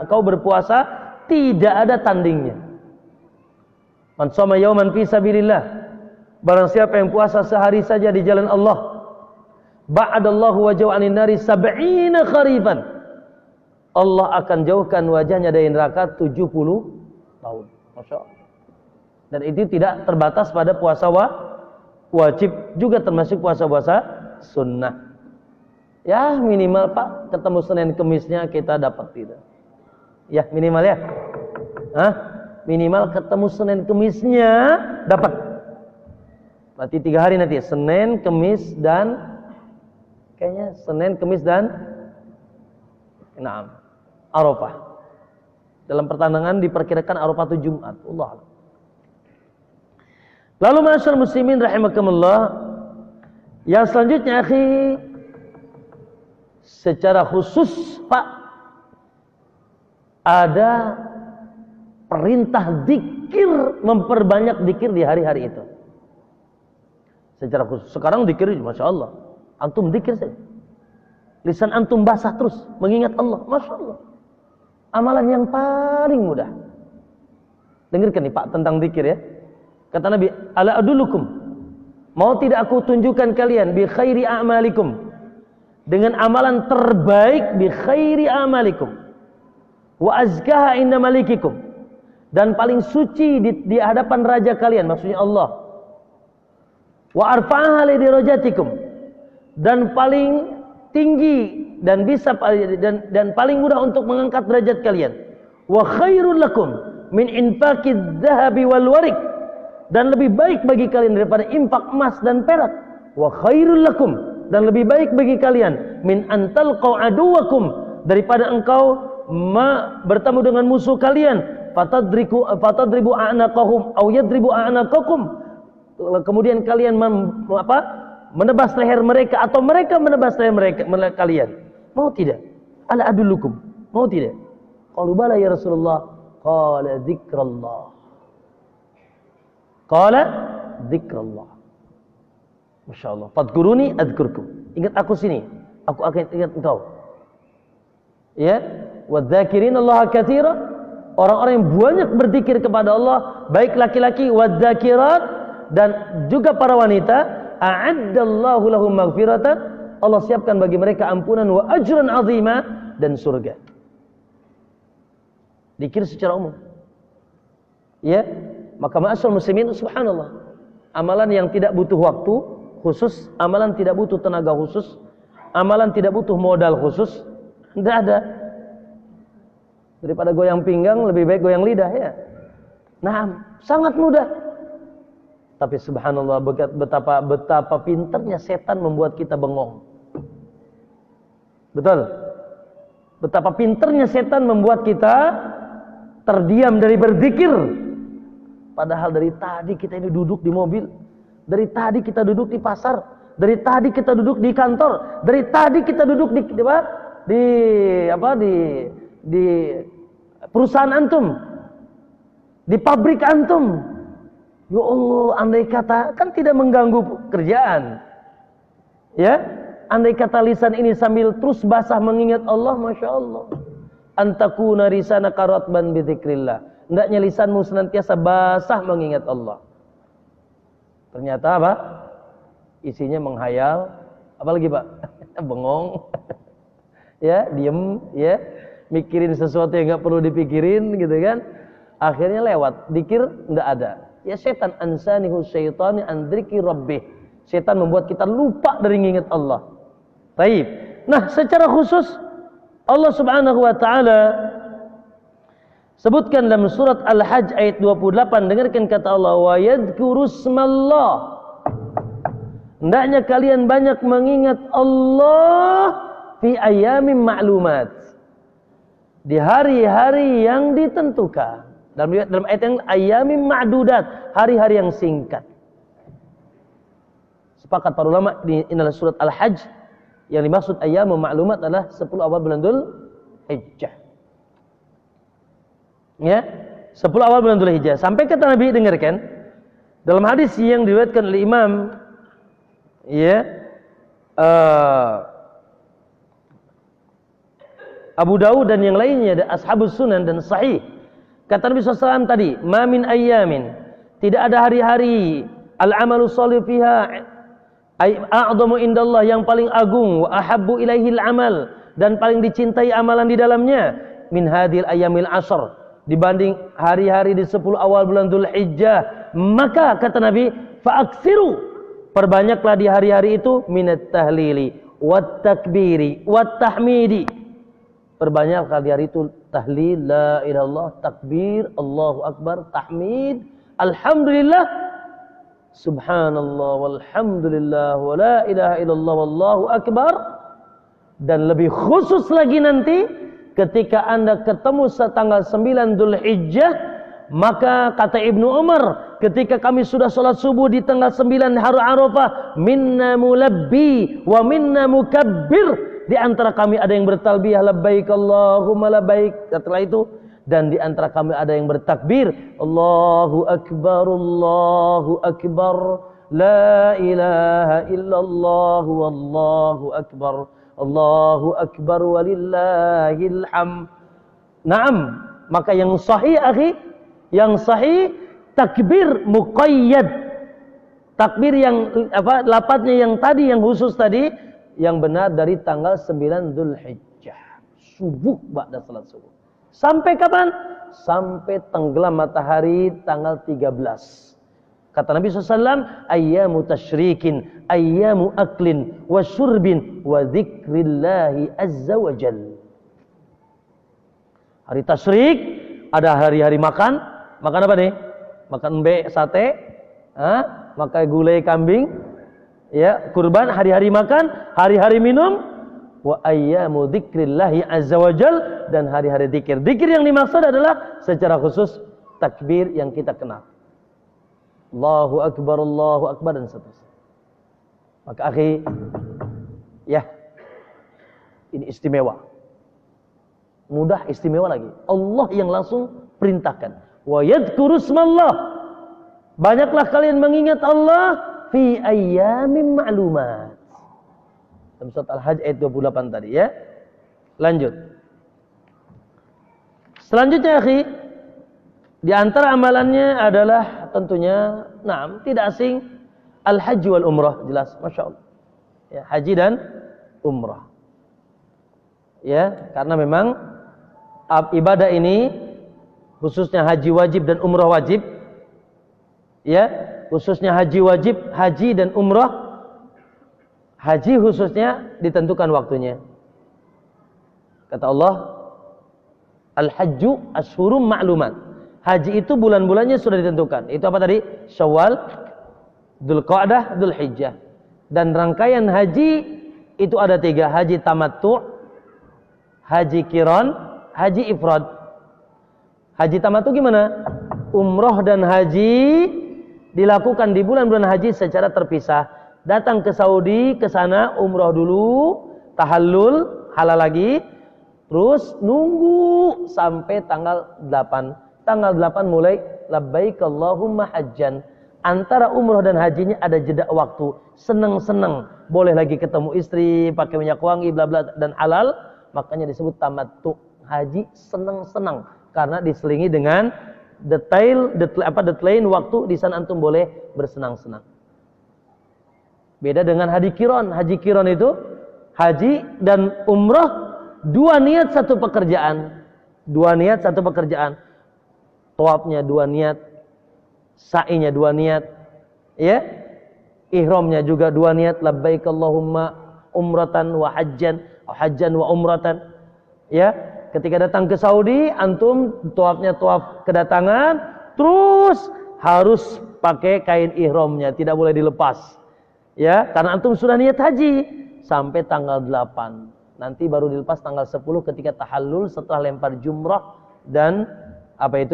kau berpuasa tidak ada tandingnya. Man shoma yauman fi sabilillah, barang siapa yang puasa sehari saja di jalan Allah, ba'adallahu wajhahu 'anil nari 70 kharifan, Allah akan jauhkan wajahnya dari neraka 70 tahun. Masya Allah. Dan itu tidak terbatas pada puasa wajib, juga termasuk puasa-puasa sunnah. Ya minimal Pak, ketemu Senin Kemisnya kita dapat tidak? Ya minimal ya. Hah? Minimal ketemu Senin Kemisnya dapat. Berarti 3 hari nanti, Senin, Kemis, dan Kayaknya Senin, Kamis dan Arafah. Dalam pertandingan diperkirakan Arafah itu Jumat. Allah. Lalu ma'asyiral muslimin rahimakumullah, yang selanjutnya akhi, secara khusus Pak, ada perintah zikir, memperbanyak zikir di hari-hari itu. Secara khusus. Sekarang zikir, Masya Allah, antum zikir saja, lisan antum basah terus mengingat Allah, Masya Allah. Amalan yang paling mudah. Dengarkan nih Pak tentang zikir ya. Kata Nabi, ala adulukum, mau tidak aku tunjukkan kalian bi khairi a'malikum, dengan amalan terbaik, bi khairi a'malikum wa azkaha inda malikikum, dan paling suci di hadapan raja kalian, maksudnya Allah. Wa arfa'aha li darajatikum, dan paling tinggi dan bisa dan paling mudah untuk mengangkat derajat kalian. Wa khairul lakum min infaqid dhahabi wal warik, dan lebih baik bagi kalian daripada infak emas dan perak. Wa khairul lakum, dan lebih baik bagi kalian min antalqau aduwakum, daripada engkau bertemu dengan musuh kalian, fatadribu a'naqahum aw yadribu a'naqakum, kemudian kalian menebas leher mereka atau mereka menebas leher mereka kalian. Mau tidak? Ala adullukum. Mau tidak? Qalu bala ya Rasulullah. Qala dzikrullah. Qala dzikrullah. Masya Allah. Fadkuruni adzkurkum. Ingat aku sini, aku akan ingat engkau. Ya, wadzakirin Allah katsira, orang-orang yang banyak berzikir kepada Allah, baik laki-laki, wadzakirat, dan juga para wanita. A'addallahu lahum maghfiratan, Allah siapkan bagi mereka ampunan, wa ajran azima, dan surga. Zikir secara umum. Ya, maka ma'asyiral muslimin, subhanallah, amalan yang tidak butuh waktu khusus, amalan tidak butuh tenaga khusus, amalan tidak butuh modal khusus, tidak ada. Daripada goyang pinggang, lebih baik goyang lidah ya. Nah, sangat mudah. Tapi subhanallah, betapa pintarnya setan membuat kita bengong. Betul? Betapa pintarnya setan membuat kita terdiam dari berzikir. Padahal dari tadi kita ini duduk di mobil, dari tadi kita duduk di pasar, dari tadi kita duduk di kantor, dari tadi kita duduk di perusahaan antum, di pabrik antum. Ya Allah, andai kata kan tidak mengganggu kerjaan. Ya, andai kata lisan ini sambil terus basah mengingat Allah, Masya Allah. Antakuna risana karatban bidzikrillah. Hendaknya lisanmu senantiasa basah mengingat Allah. Ternyata apa? Isinya menghayal. Apalagi Pak? Bengong. Ya, diem, ya, mikirin sesuatu yang nggak perlu dipikirin, gitu kan? Akhirnya lewat, dzikir nggak ada. Ya setan, ansanihu syaitani an dzikri rabbih. Setan membuat kita lupa dari mengingat Allah. Baik. Nah, secara khusus Allah Subhanahu wa taala sebutkan dalam surat Al-Hajj ayat 28, dengarkan kata Allah, wa yadhkurusmallah. Hendaknya kalian banyak mengingat Allah fi ayyamin ma'lumat. Di hari-hari yang ditentukan. Dalam ayat yang ayyamin ma'dudat, hari-hari yang singkat. Sepakat para ulama di dalam surat Al-Hajj, yang dimaksud ayyamin ma'lumat adalah 10 awal bulan Dzulhijjah. Ya, 10 awal bulan Dzulhijjah. Sampai kata Nabi, dengarkan dalam hadis yang diriwayatkan oleh Imam Abu Dawud dan yang lainnya, Ashabus Sunan dan Sahih. Kata Nabi SAW tadi, ma min ayyamin, tidak ada hari-hari, al-amalu shalih fiha a'zamu indallah, yang paling agung, wa ahabbu ilaihil amal, dan paling dicintai amalan di dalamnya, min hadhil ayyamil ashr, dibanding hari-hari di 10 awal bulan Dzulhijjah. Maka kata Nabi, fa'aksiru, perbanyaklah di hari-hari itu, minat tahlili wat takbiri wat tahmidi, perbanyaklah di hari itu tahlil, la ilaha illallah, takbir, Allahu akbar, tahmid, alhamdulillah, Subhanallah walhamdulillah wa la ilaha illallah wallahu akbar. Dan lebih khusus lagi nanti ketika Anda ketemu tanggal 9 Dzulhijjah, maka kata Ibnu Umar, ketika kami sudah sholat subuh di tanggal 9 hari Arafah, minna mulabbi wa minna mukabbir. Di antara kami ada yang bertalbiyah labbaik Allahumma labbaik. Setelah itu, dan di antara kami ada yang bertakbir Allahu akbar, la ilaha illallah wallahu akbar, Allahu akbar walillahil hamd. Naam, maka yang sahih akhi, yang sahih takbir muqayyad. Takbir yang lafadznya yang tadi, yang khusus tadi, yang benar dari tanggal 9 Dzulhijjah. Subuh ba'da salat subuh. Sampai kapan? Sampai tenggelam matahari tanggal 13. Kata Nabi SAW, ayyamu tashrikin, ayyamu aklin, wa syurbin, wa dzikrillahi azza wa jal. Hari tasyrik, ada hari-hari makan. Makan apa nih? Makan mbe, sate, makan gulai kambing, ya, kurban, hari-hari makan, hari-hari minum. Wa ayyamu dzikrillahi azza wa jal, dan hari-hari zikir. Zikir yang dimaksud adalah secara khusus takbir yang kita kenal. Allahu akbar dan seterusnya. Maka akhi, ya, ini istimewa. Mudah, istimewa lagi. Allah yang langsung perintahkan. Wa yadhkuru ismallah. Banyaklah kalian mengingat Allah fi ayyamin ma'lumat. Dalam surat Al-Hajj ayat 28 tadi, ya. Lanjut. Selanjutnya akhi, di antara amalannya adalah tentunya, tidak asing, al-hajj wal umrah, jelas, masya Allah. Ya, haji dan umrah. Ya, karena memang ibadah ini, khususnya haji wajib dan umrah wajib, ya, khususnya haji wajib, haji dan umrah. Haji khususnya ditentukan waktunya. Kata Allah, al-hajju ashhurum ma'lumat. Haji itu bulan-bulannya sudah ditentukan. Itu apa tadi? Syawal, Dzulqa'dah, Dzulhijjah. Dan rangkaian haji itu ada 3. Haji tamattu', haji qiran, haji ifrad. Haji tamattu' gimana? Umroh dan haji dilakukan di bulan-bulan haji secara terpisah. Datang ke Saudi, ke sana umroh dulu, tahallul, halal lagi, terus nunggu sampai tanggal 8. Tanggal 8 mulai labbaik Allahumma hajjan. Antara umroh dan hajinya ada jeda waktu, seneng-seneng, boleh lagi ketemu istri, pakai minyak wangi, bla bla, dan halal, makanya disebut tamattu. Haji seneng-seneng karena diselingi dengan deadline waktu, di sana antum boleh bersenang-senang. Beda dengan haji qiran. Haji qiran itu haji dan umrah, 2 niat satu pekerjaan. 2 niat satu pekerjaan. Tawafnya 2 niat, sa'inya 2 niat, ya. Ihramnya juga 2 niat, labbaik Allahumma umratan wa hajjan, atau hajjan wa umratan. Ya, ketika datang ke Saudi, antum tawafnya tawaf kedatangan, terus harus pakai kain ihramnya, tidak boleh dilepas. Ya, karena antum sudah niat haji sampai tanggal 8. Nanti baru dilepas tanggal 10 ketika tahallul setelah lempar jumrah dan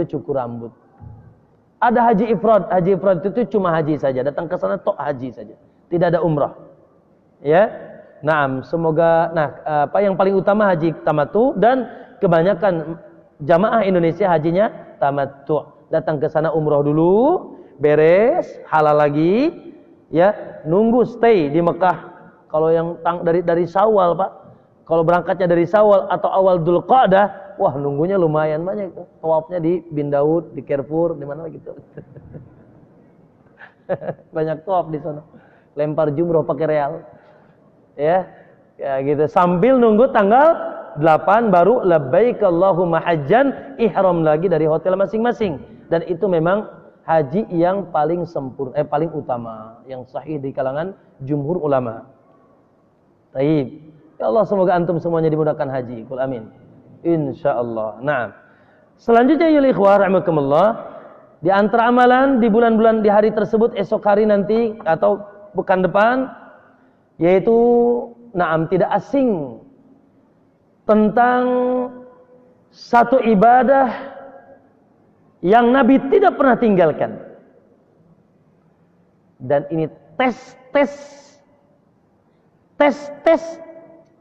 cukur rambut. Ada haji ifrad. Haji ifrad itu cuma haji saja, datang ke sana tok haji saja, tidak ada umrah. Ya. Semoga yang paling utama haji tamattu, dan kebanyakan jamaah Indonesia hajinya tamattu. Datang ke sana umrah dulu, beres, halal lagi, ya, nunggu stay di Mekah. Kalau yang dari Syawal, Pak. Kalau berangkatnya dari Syawal atau awal Dzulqa'dah, wah, nunggunya lumayan banyak. Tawafnya di Bin Daud, di Carrefour, di mana gitu. Banyak tawaf di sana. Lempar jumroh pakai real. Ya gitu. Sambil nunggu tanggal 8 baru labbaik Allahumma hajjan, ihram lagi dari hotel masing-masing. Dan itu memang haji yang paling sempurna, paling utama, yang sahih di kalangan jumhur ulama. Taib. Ya Allah, semoga antum semuanya dimudahkan haji. Qul amin. Insyaallah. Selanjutnya ya ikhwah rahimakumullah, Di antara amalan di bulan-bulan di hari tersebut, esok hari nanti atau pekan depan, yaitu tidak asing tentang satu ibadah yang Nabi tidak pernah tinggalkan. Dan ini tes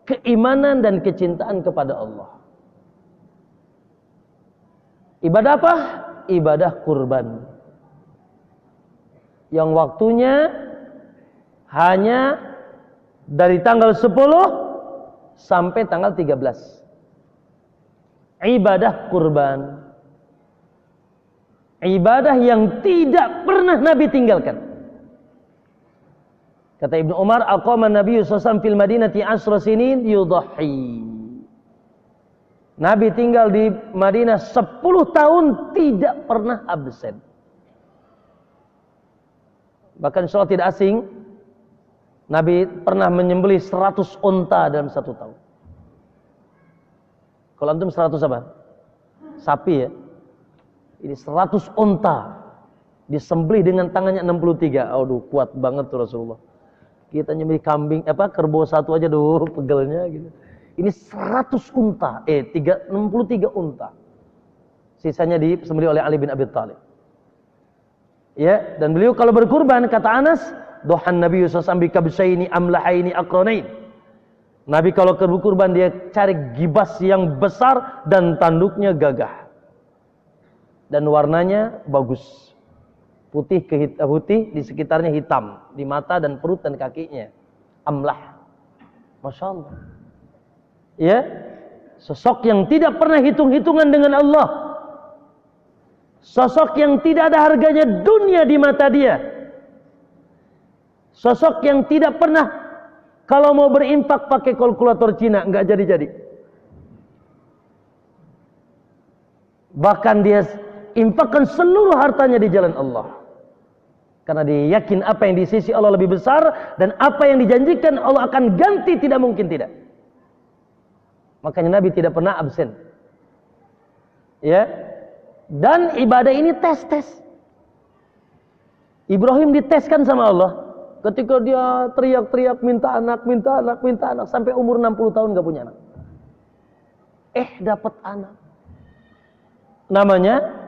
keimanan dan kecintaan kepada Allah. Ibadah apa? Ibadah kurban. Yang waktunya hanya dari tanggal 10 sampai tanggal 13. Ibadah kurban. Ibadah yang tidak pernah Nabi tinggalkan. Kata Ibnu Umar, aqama Nabi sallallahu alaihi wasallam fil Madinati 10 sinin yudhi. Nabi tinggal di Madinah 10 tahun tidak pernah absen. Bahkan insyaallah tidak asing, Nabi pernah menyembelih 100 unta dalam 1 tahun. Kalau antum 100 apa? Sapi ya. Ini 100 unta disembelih dengan tangannya 63. Aduh, kuat banget tuh Rasulullah. Kita nyembelih kambing kerbau 1 aja pegelnya gitu. Ini 100 unta, 63 unta. Sisanya disembelih oleh Ali bin Abi Thalib. Ya, dan beliau kalau berkurban kata Anas, dohan Nabi sallallahu alaihi wasallam bikabsyaini amlahaini aqranain. Nabi kalau berkurban dia cari gibas yang besar dan tanduknya gagah. Dan warnanya bagus. Putih putih, di sekitarnya hitam, di mata dan perut dan kakinya. Amlah. Masya Allah. Ya, sosok yang tidak pernah hitung-hitungan dengan Allah. Sosok yang tidak ada harganya dunia di mata dia. Sosok yang tidak pernah kalau mau berimpak pakai kalkulator Cina, enggak jadi-jadi. Bahkan dia infakkan seluruh hartanya di jalan Allah. Karena dia yakin apa yang di sisi Allah lebih besar dan apa yang dijanjikan Allah akan ganti, tidak mungkin tidak. Makanya Nabi tidak pernah absen. Ya. Dan ibadah ini tes. Ibrahim diteskan sama Allah. Ketika dia teriak-teriak minta anak sampai umur 60 tahun gak punya anak. Dapat anak. Namanya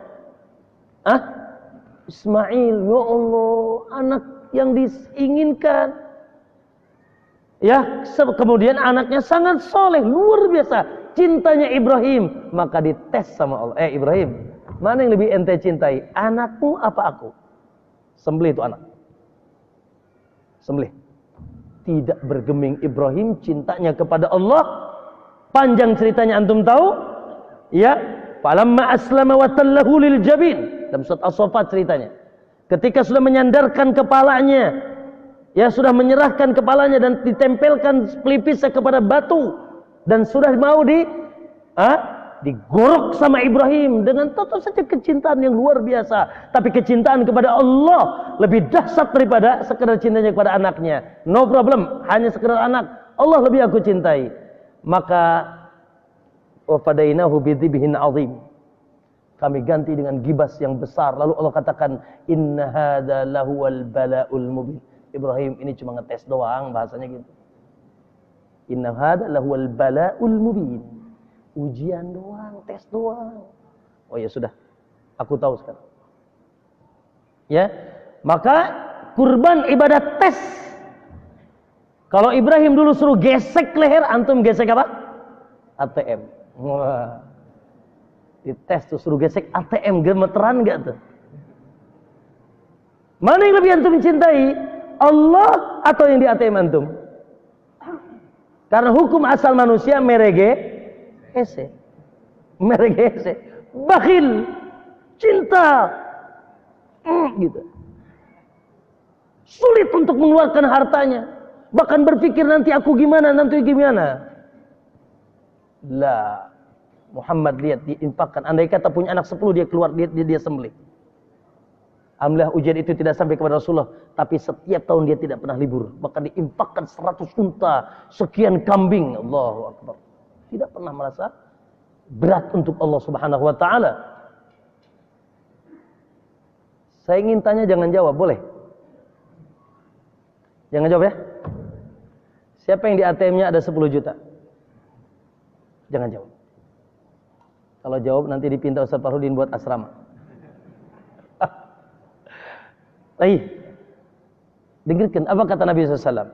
Ismail. Ya Allah, anak yang diinginkan. Ya, kemudian anaknya sangat soleh, luar biasa cintanya Ibrahim. Maka dites sama Allah. Ibrahim, mana yang lebih ente cintai, anakmu apa aku? Sembelih itu anak. Sembelih. Tidak bergeming Ibrahim cintanya kepada Allah. Panjang ceritanya antum tahu? Ya, falamma aslama wa tallahu lil jabin. Dalam surat As-Saffat ceritanya. Ketika sudah menyandarkan kepalanya, ya sudah menyerahkan kepalanya dan ditempelkan pelipisnya kepada batu dan sudah mau digorok sama Ibrahim dengan tentu saja kecintaan yang luar biasa. Tapi kecintaan kepada Allah lebih dahsyat daripada sekedar cintanya kepada anaknya. No problem, hanya sekedar anak. Allah lebih aku cintai. Maka wa fadainahu bidzibhin azim. Kami ganti dengan gibas yang besar. Lalu Allah katakan, inna hadza lahuwal bala'ul mubin. Ibrahim, ini cuma ngetes doang, bahasanya gitu. Inna hadza lahuwal bala'ul mubin. Ujian doang, tes doang. Oh ya sudah, aku tahu sekarang. Ya, maka kurban ibadah tes. Kalau Ibrahim dulu suruh gesek leher, antum gesek apa? ATM. Wah. Dites tuh suruh gesek ATM, gemeteran enggak tuh? Mana yang lebih antum cintai? Allah atau yang di ATM antum? Karena hukum asal manusia merege hese. Merege hese. Bakhil. Cinta. Gitu. Sulit untuk mengeluarkan hartanya. Bahkan berpikir nanti aku gimana, nanti gimana. Lah. Muhammad lihat diinfakkan. Andai kata punya anak 10 dia keluar dia sembelih. Alhamdulillah ujian itu tidak sampai kepada Rasulullah, tapi setiap tahun dia tidak pernah libur. Bahkan diinfakkan 100 unta, sekian kambing. Allahu Akbar. Tidak pernah merasa berat untuk Allah Subhanahu wa taala. Saya ingin tanya, jangan jawab, boleh? Jangan jawab ya. Siapa yang di ATM-nya ada 10 juta? Jangan jawab. Kalau jawab nanti dipinta Ustaz Farudin buat asrama. Dengarkan apa kata Nabi SAW.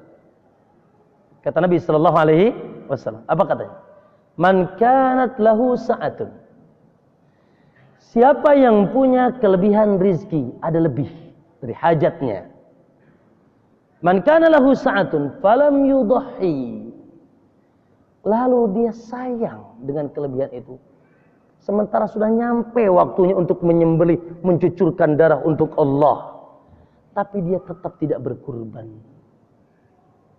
Kata Nabi SAW. Apa katanya? Man kanat lahu sa'atun. Siapa yang punya kelebihan rizki, ada lebih dari hajatnya. Man kana lahu sa'atun falam yudhi. Lalu dia sayang dengan kelebihan itu. Sementara sudah nyampe waktunya untuk menyembelih, mencucurkan darah untuk Allah. Tapi dia tetap tidak berkurban.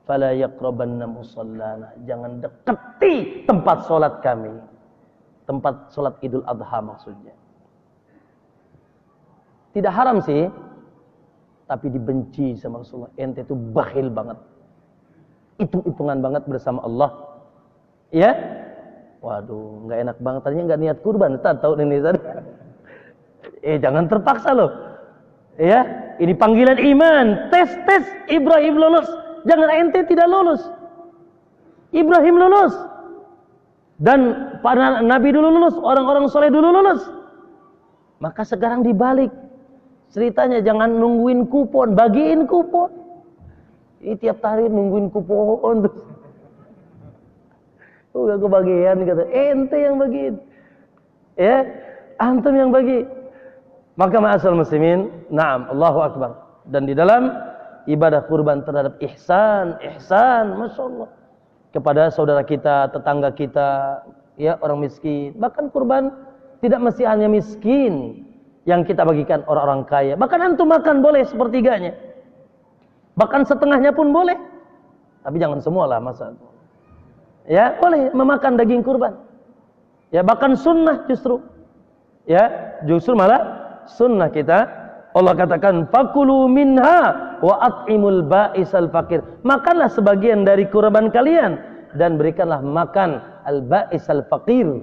Fala yaqrabanna musallana. Jangan dekati tempat solat kami. Tempat solat Idul Adha maksudnya. Tidak haram sih, tapi dibenci sama Rasulullah. Ente itu bakhil banget. Hitung-hitungan banget bersama Allah. Ya? Waduh, nggak enak banget. Tadinya nggak niat kurban. Tahu ini tadi. Jangan terpaksa loh. Ya, ini panggilan iman. Tes Ibrahim lulus. Jangan ente tidak lulus. Ibrahim lulus. Dan para nabi dulu lulus, orang-orang soleh dulu lulus. Maka sekarang dibalik. Ceritanya jangan nungguin kupon, bagiin kupon. Ini tiap hari nungguin kupon terus. Gak kebagian kata, ente yang bagiin. Ya, antum yang bagi. Maka ma'asal muslimin, na'am, Allahu Akbar. Dan di dalam ibadah kurban terhadap ihsan, Masya Allah. Kepada saudara kita, tetangga kita, ya orang miskin. Bahkan kurban tidak mesti hanya miskin yang kita bagikan orang-orang kaya. Bahkan antum makan boleh sepertiganya. Bahkan setengahnya pun boleh. Tapi jangan semualah masa. Ya, boleh memakan daging kurban. Ya, bahkan sunnah justru. Ya, justru malah sunnah kita. Allah katakan fakulu minha wa at'imul ba'isal fakir. Makanlah sebagian dari kurban kalian dan berikanlah makan al ba'isal fakir,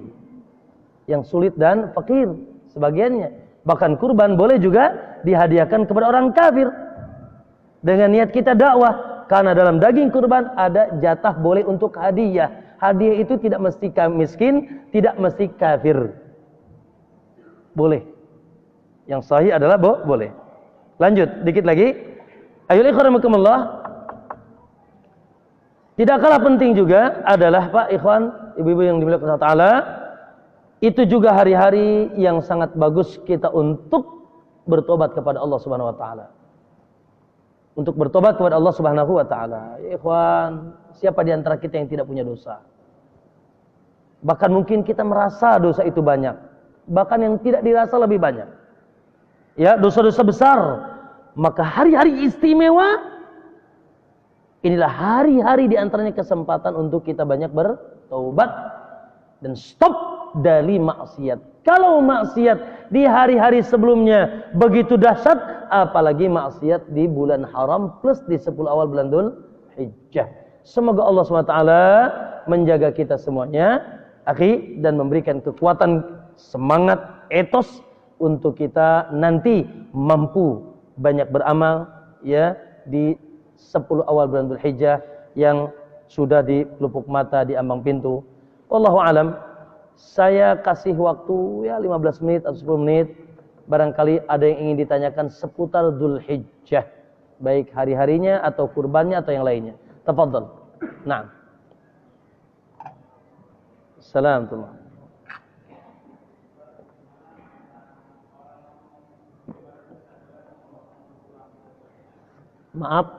yang sulit dan fakir sebagiannya. Bahkan kurban boleh juga dihadiahkan kepada orang kafir dengan niat kita dakwah, karena dalam daging kurban ada jatah boleh untuk hadiah. Hadiah itu tidak mesti miskin, tidak mesti kafir. Boleh. Yang sahih adalah boleh. Lanjut dikit lagi. Ayo ikhwanakumullah. Tidak kalah penting juga adalah Pak ikhwan, ibu-ibu yang dimuliakan Allah Ta'ala, itu juga hari-hari yang sangat bagus kita untuk bertobat kepada Allah Subhanahu wa taala. Untuk bertobat kepada Allah Subhanahu wa taala. Ya ikhwan, siapa di antara kita yang tidak punya dosa? Bahkan mungkin kita merasa dosa itu banyak. Bahkan yang tidak dirasa lebih banyak. Ya, dosa-dosa besar. Maka hari-hari istimewa, inilah hari-hari di antaranya kesempatan untuk kita banyak bertobat dan stop dari maksiat. Kalau maksiat di hari-hari sebelumnya begitu dahsyat, apalagi maksiat di bulan haram plus di 10 awal bulan Dzul Hijjah. Semoga Allah SWT menjaga kita semuanya, akhi, dan memberikan kekuatan, semangat, etos untuk kita nanti mampu banyak beramal ya di 10 awal bulan Dzul Hijjah yang sudah di pelupuk mata, di ambang pintu. Wallahu alam. Saya kasih waktu ya 15 menit atau 10 menit. Barangkali ada yang ingin ditanyakan seputar Dzul Hijjah, baik hari-harinya atau kurbannya atau yang lainnya. Tafadhal. Naam. Assalamualaikum.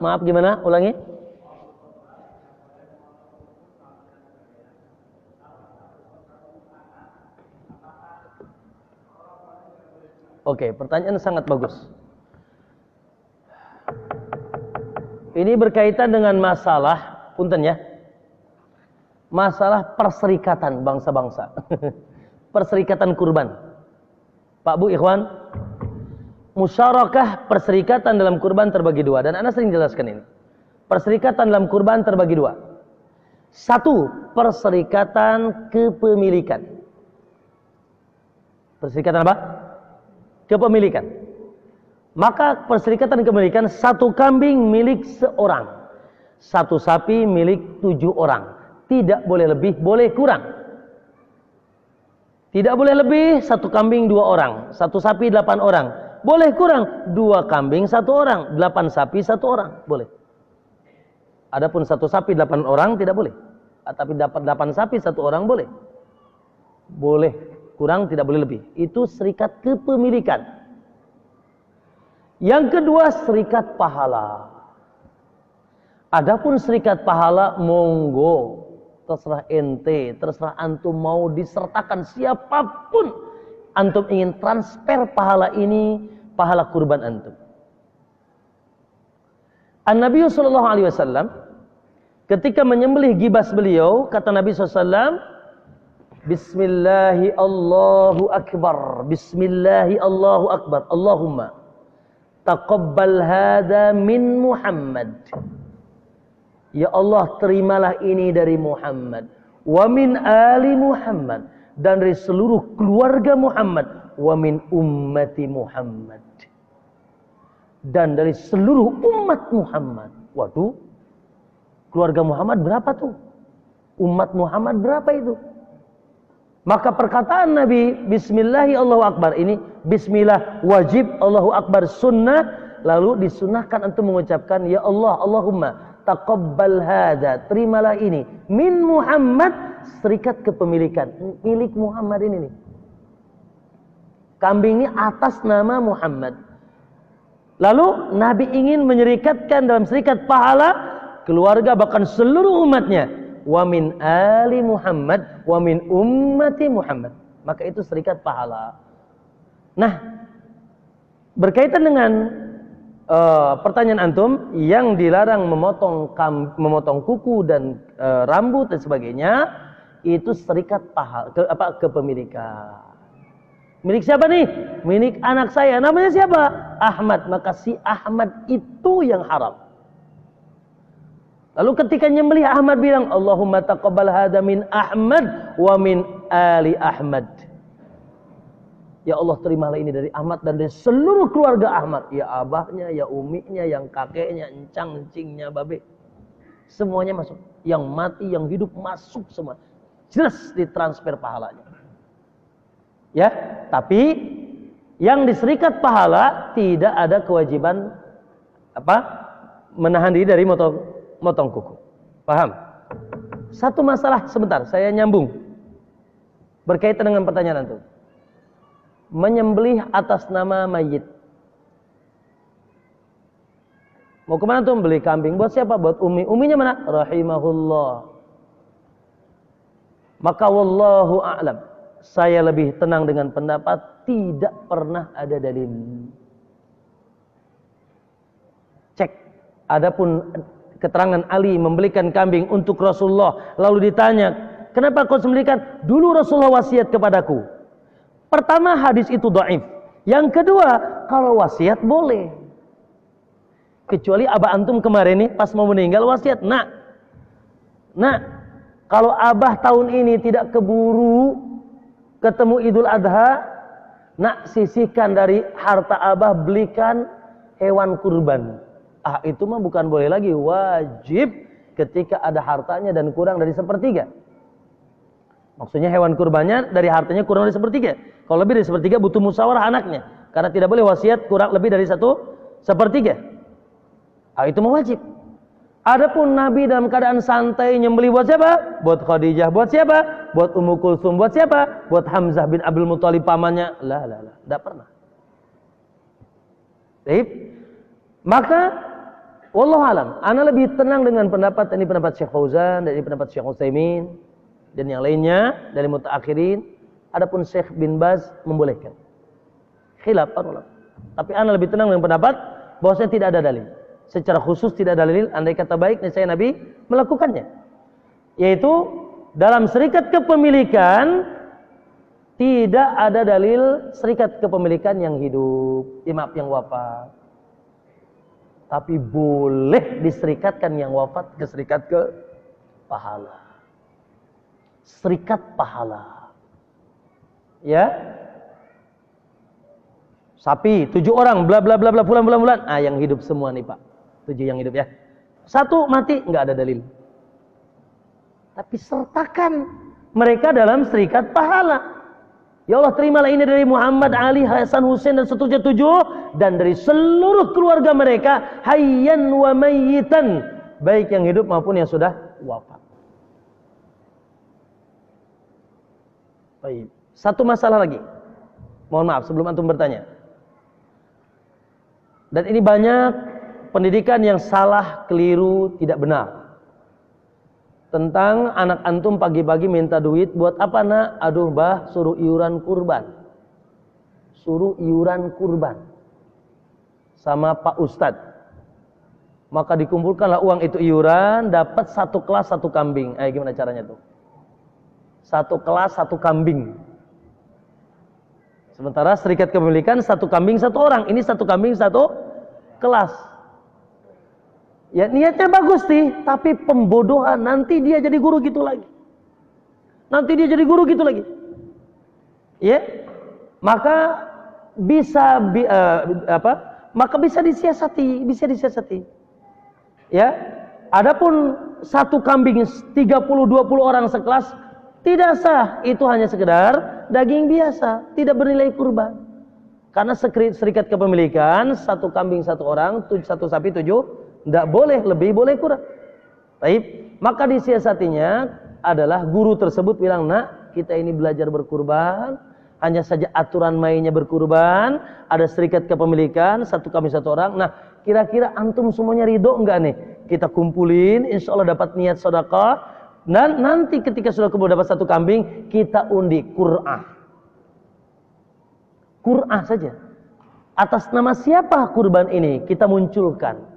Maaf gimana? Ulangi. Oke, pertanyaan sangat bagus. Ini berkaitan dengan masalah, punten ya, masalah perserikatan bangsa-bangsa. Perserikatan kurban. Pak Bu Ikhwan, musyarakah perserikatan dalam kurban terbagi dua. Dan Anda sering jelaskan ini. Perserikatan dalam kurban terbagi dua. Satu, perserikatan kepemilikan. Perserikatan apa? Kepemilikan. Maka perserikatan kepemilikan, satu kambing milik seorang, satu sapi milik 7 orang. Tidak boleh lebih, boleh kurang. Tidak boleh lebih, satu kambing 2 orang, satu sapi 8 orang. Boleh kurang, 2 kambing 1 orang, 8 sapi 1 orang, boleh. Adapun satu sapi 8 orang tidak boleh. Tapi dapat 8 sapi 1 orang boleh. Boleh kurang, tidak boleh lebih. Itu serikat kepemilikan. Yang kedua, serikat pahala. Adapun serikat pahala, monggo, terserah ente, terserah antum mau disertakan siapapun antum ingin transfer pahala ini, pahala kurban antum. An-Nabi sallallahu alaihi wasallam ketika menyembelih gibas beliau, kata Nabi SAW, Bismillahi Allahu Akbar, Bismillahi Allahu Akbar, Allahumma taqabbal hadha min Muhammad. Ya Allah, terimalah ini dari Muhammad, wa min ali Muhammad, dan dari seluruh keluarga Muhammad, wa min ummati Muhammad, dan dari seluruh umat Muhammad. Waduh, keluarga Muhammad berapa tuh? Umat Muhammad berapa itu? Maka perkataan Nabi, Bismillahi Allahu Akbar ini, Bismillah wajib, Allahu Akbar sunnah. Lalu disunahkan untuk mengucapkan, Ya Allah, Allahumma taqabbal hadha, terimalah ini, min Muhammad, serikat kepemilikan, milik Muhammad ini nih. Kambing ini atas nama Muhammad. Lalu Nabi ingin menyerikatkan dalam serikat pahala keluarga bahkan seluruh umatnya. Wa min ali Muhammad wa min ummati Muhammad. Maka itu serikat pahala. Nah, berkaitan dengan pertanyaan antum yang dilarang memotong kuku dan rambut dan sebagainya, itu serikat pahala, kepemilikan. Milik siapa nih? Milik anak saya. Namanya siapa? Ahmad. Maka si Ahmad itu yang haram. Lalu ketika nyembelih, Ahmad bilang, Allahumma taqabbal hadha min Ahmad wa min ali Ahmad. Ya Allah, terimalah ini dari Ahmad dan dari seluruh keluarga Ahmad. Ya abahnya, ya uminya, yang kakeknya, encang, encingnya, babe. Semuanya masuk. Yang mati, yang hidup masuk semua. Jelas ditransfer pahalanya. Ya, tapi yang diserikat pahala tidak ada kewajiban menahan diri dari motong kuku. Paham? Satu masalah sebentar, saya nyambung berkaitan dengan pertanyaan itu. Menyembelih atas nama mayit. Mau kemana tuh beli kambing? Buat siapa? Buat umi. Uminya mana? Rahimahullah. Maka wallahu a'lam, saya lebih tenang dengan pendapat tidak pernah ada dalil. Cek. Adapun keterangan Ali membelikan kambing untuk Rasulullah, lalu ditanya, kenapa kau sembelihkan? Dulu Rasulullah wasiat kepadaku. Pertama, hadis itu dhaif. Yang kedua, kalau wasiat boleh. Kecuali abah antum kemarin nih pas mau meninggal wasiat, nak, kalau abah tahun ini tidak keburu ketemu Idul Adha, nak, sisihkan dari harta abah, belikan hewan kurban. Itu mah bukan boleh lagi, wajib ketika ada hartanya dan kurang dari 1/3. Maksudnya hewan kurbannya dari hartanya kurang dari 1/3. Kalau lebih dari 1/3 butuh musyawarah anaknya, karena tidak boleh wasiat kurang lebih dari 1/3. Itu mah wajib. Adapun Nabi dalam keadaan santai nyembelih buat siapa? Buat Khadijah. Buat siapa? Buat Ummu Kulsum. Buat siapa? Buat Hamzah bin Abdul Muthalib pamannya. Lah, tidak pernah. Baik. Maka wallahu alam, ana lebih tenang dengan pendapat ini, pendapat Syekh Fauzan, dan ini pendapat Syekh Utsaimin dan yang lainnya dari mutaakhirin. Adapun Syekh bin Baz membolehkan. Khilaf para ulama. Tapi ana lebih tenang dengan pendapat bahwasanya tidak ada dalil. Secara khusus tidak ada dalil, andai kata baik niscaya Nabi melakukannya. Yaitu dalam serikat kepemilikan tidak ada dalil serikat kepemilikan yang hidup, yang wafat. Tapi boleh diserikatkan yang wafat ke serikat ke pahala. Serikat pahala. Ya. sapi, 7 orang, bla bla bla bla, bulan. Yang hidup semua nih Pak. 7 yang hidup ya. 1 mati, nggak ada dalil. Tapi sertakan mereka dalam serikat pahala. Ya Allah, terimalah ini dari Muhammad, Ali, Hasan, Husain dan seterusnya 7, dan dari seluruh keluarga mereka, hayyan wa mayyitan, baik yang hidup maupun yang sudah wafat. Baik. Satu masalah lagi. Mohon maaf sebelum antum bertanya. Dan ini banyak pendidikan yang salah, keliru, tidak benar. Tentang anak antum pagi-pagi minta duit, buat apa nak? Aduh bah, suruh iuran kurban. Suruh iuran kurban. Sama Pak Ustadz. Maka dikumpulkanlah uang itu iuran, dapat 1 kelas 1 kambing. Gimana caranya tuh? 1 kelas 1 kambing. Sementara serikat kepemilikan 1 kambing 1 orang. Ini 1 kambing 1 kelas. Ya niatnya bagus sih, tapi pembodohan. Nanti dia jadi guru gitu lagi. Ya, maka bisa disiasati. Ya, adapun 1 kambing 30-20 orang sekelas tidak sah. Itu hanya sekedar daging biasa, tidak bernilai kurban. Karena serikat kepemilikan 1 kambing 1 orang, 1 sapi 7. Tidak boleh lebih, boleh kurang. Baik, maka disiasatinya adalah guru tersebut bilang, nak, kita ini belajar berkurban, hanya saja aturan mainnya berkurban, ada serikat kepemilikan, 1 kambing 1 orang. Nah, kira-kira antum semuanya ridho enggak nih? Kita kumpulin, insya Allah dapat niat sedekah, dan nanti ketika sudah kumpul dapat 1 kambing, kita undi Qur'ah saja. Atas nama siapa kurban ini kita munculkan.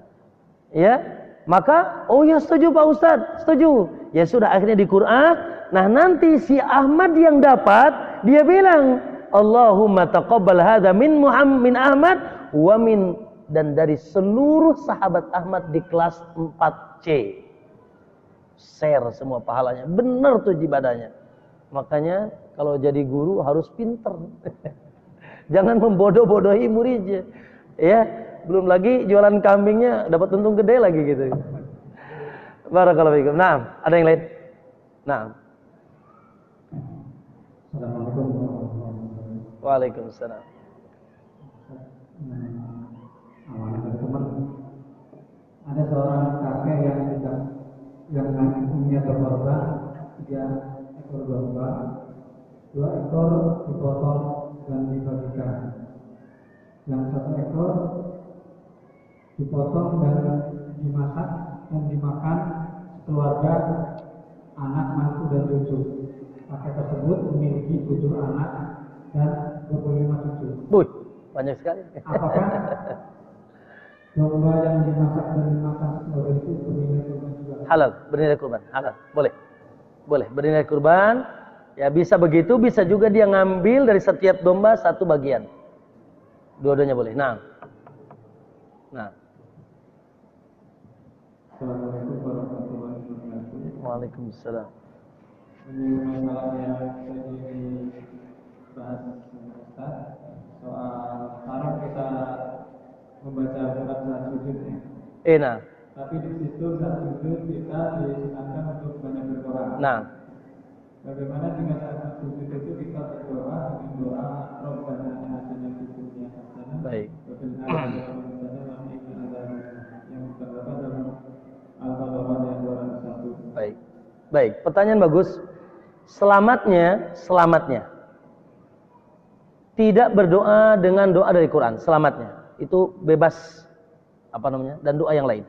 Ya, maka ya setuju Pak Ustadz, setuju. Ya sudah, akhirnya di Qur'an. Nah nanti si Ahmad yang dapat, dia bilang, Allahumma taqabbal hadza min Ahmad wa min, dan dari seluruh sahabat Ahmad di kelas 4C. Share semua pahalanya. Benar tuh ibadahnya. Makanya kalau jadi guru harus pinter. Jangan membodoh-bodohi muridnya. Ya, belum lagi jualan kambingnya dapat untung gede lagi gitu. Barakallahu fikum. Nah, ada yang lain? Nah. Assalamualaikum warahmatullahi wabarakatuh. Waalaikumsalam. Teman, ada seorang kakek yang punya berkorban 3 ekor domba, 2 ekor dipotong dan dibagikan. Yang 1 ekor dipotong dan dimasak dan dimakan keluarga, anak, mantu dan cucu. Kakek tersebut memiliki 7 anak dan 25 cucu. Banyak sekali. Apakah domba yang dimasak dan dimakan keluarga itu bernilai kurban juga? Halal, bernilai kurban. Halal, boleh bernilai kurban. Ya bisa begitu, bisa juga dia ngambil dari setiap domba 1 bagian. Dua-duanya boleh. Nah. Assalamualaikum warahmatullahi wabarakatuh. Waalaikumsalam. Ini masalah yang tadi dibahas Ustaz, soal haram kita membaca surat saat sujud ya. Nah. Tapi di situ saat sujud kita disunahkan untuk banyak berdoa. Nah. Bagaimana jika saat sujud itu kita berdoa dengan doa Rabbana atina fid dunya hasanah Baik. wa fil akhirati hasanah wa qina adzabannar, yang terdapat dalam Al-Baqarah ayat 201. Baik, pertanyaan bagus. Selamatnya tidak berdoa dengan doa dari Quran. Selamatnya itu bebas dan doa yang lain.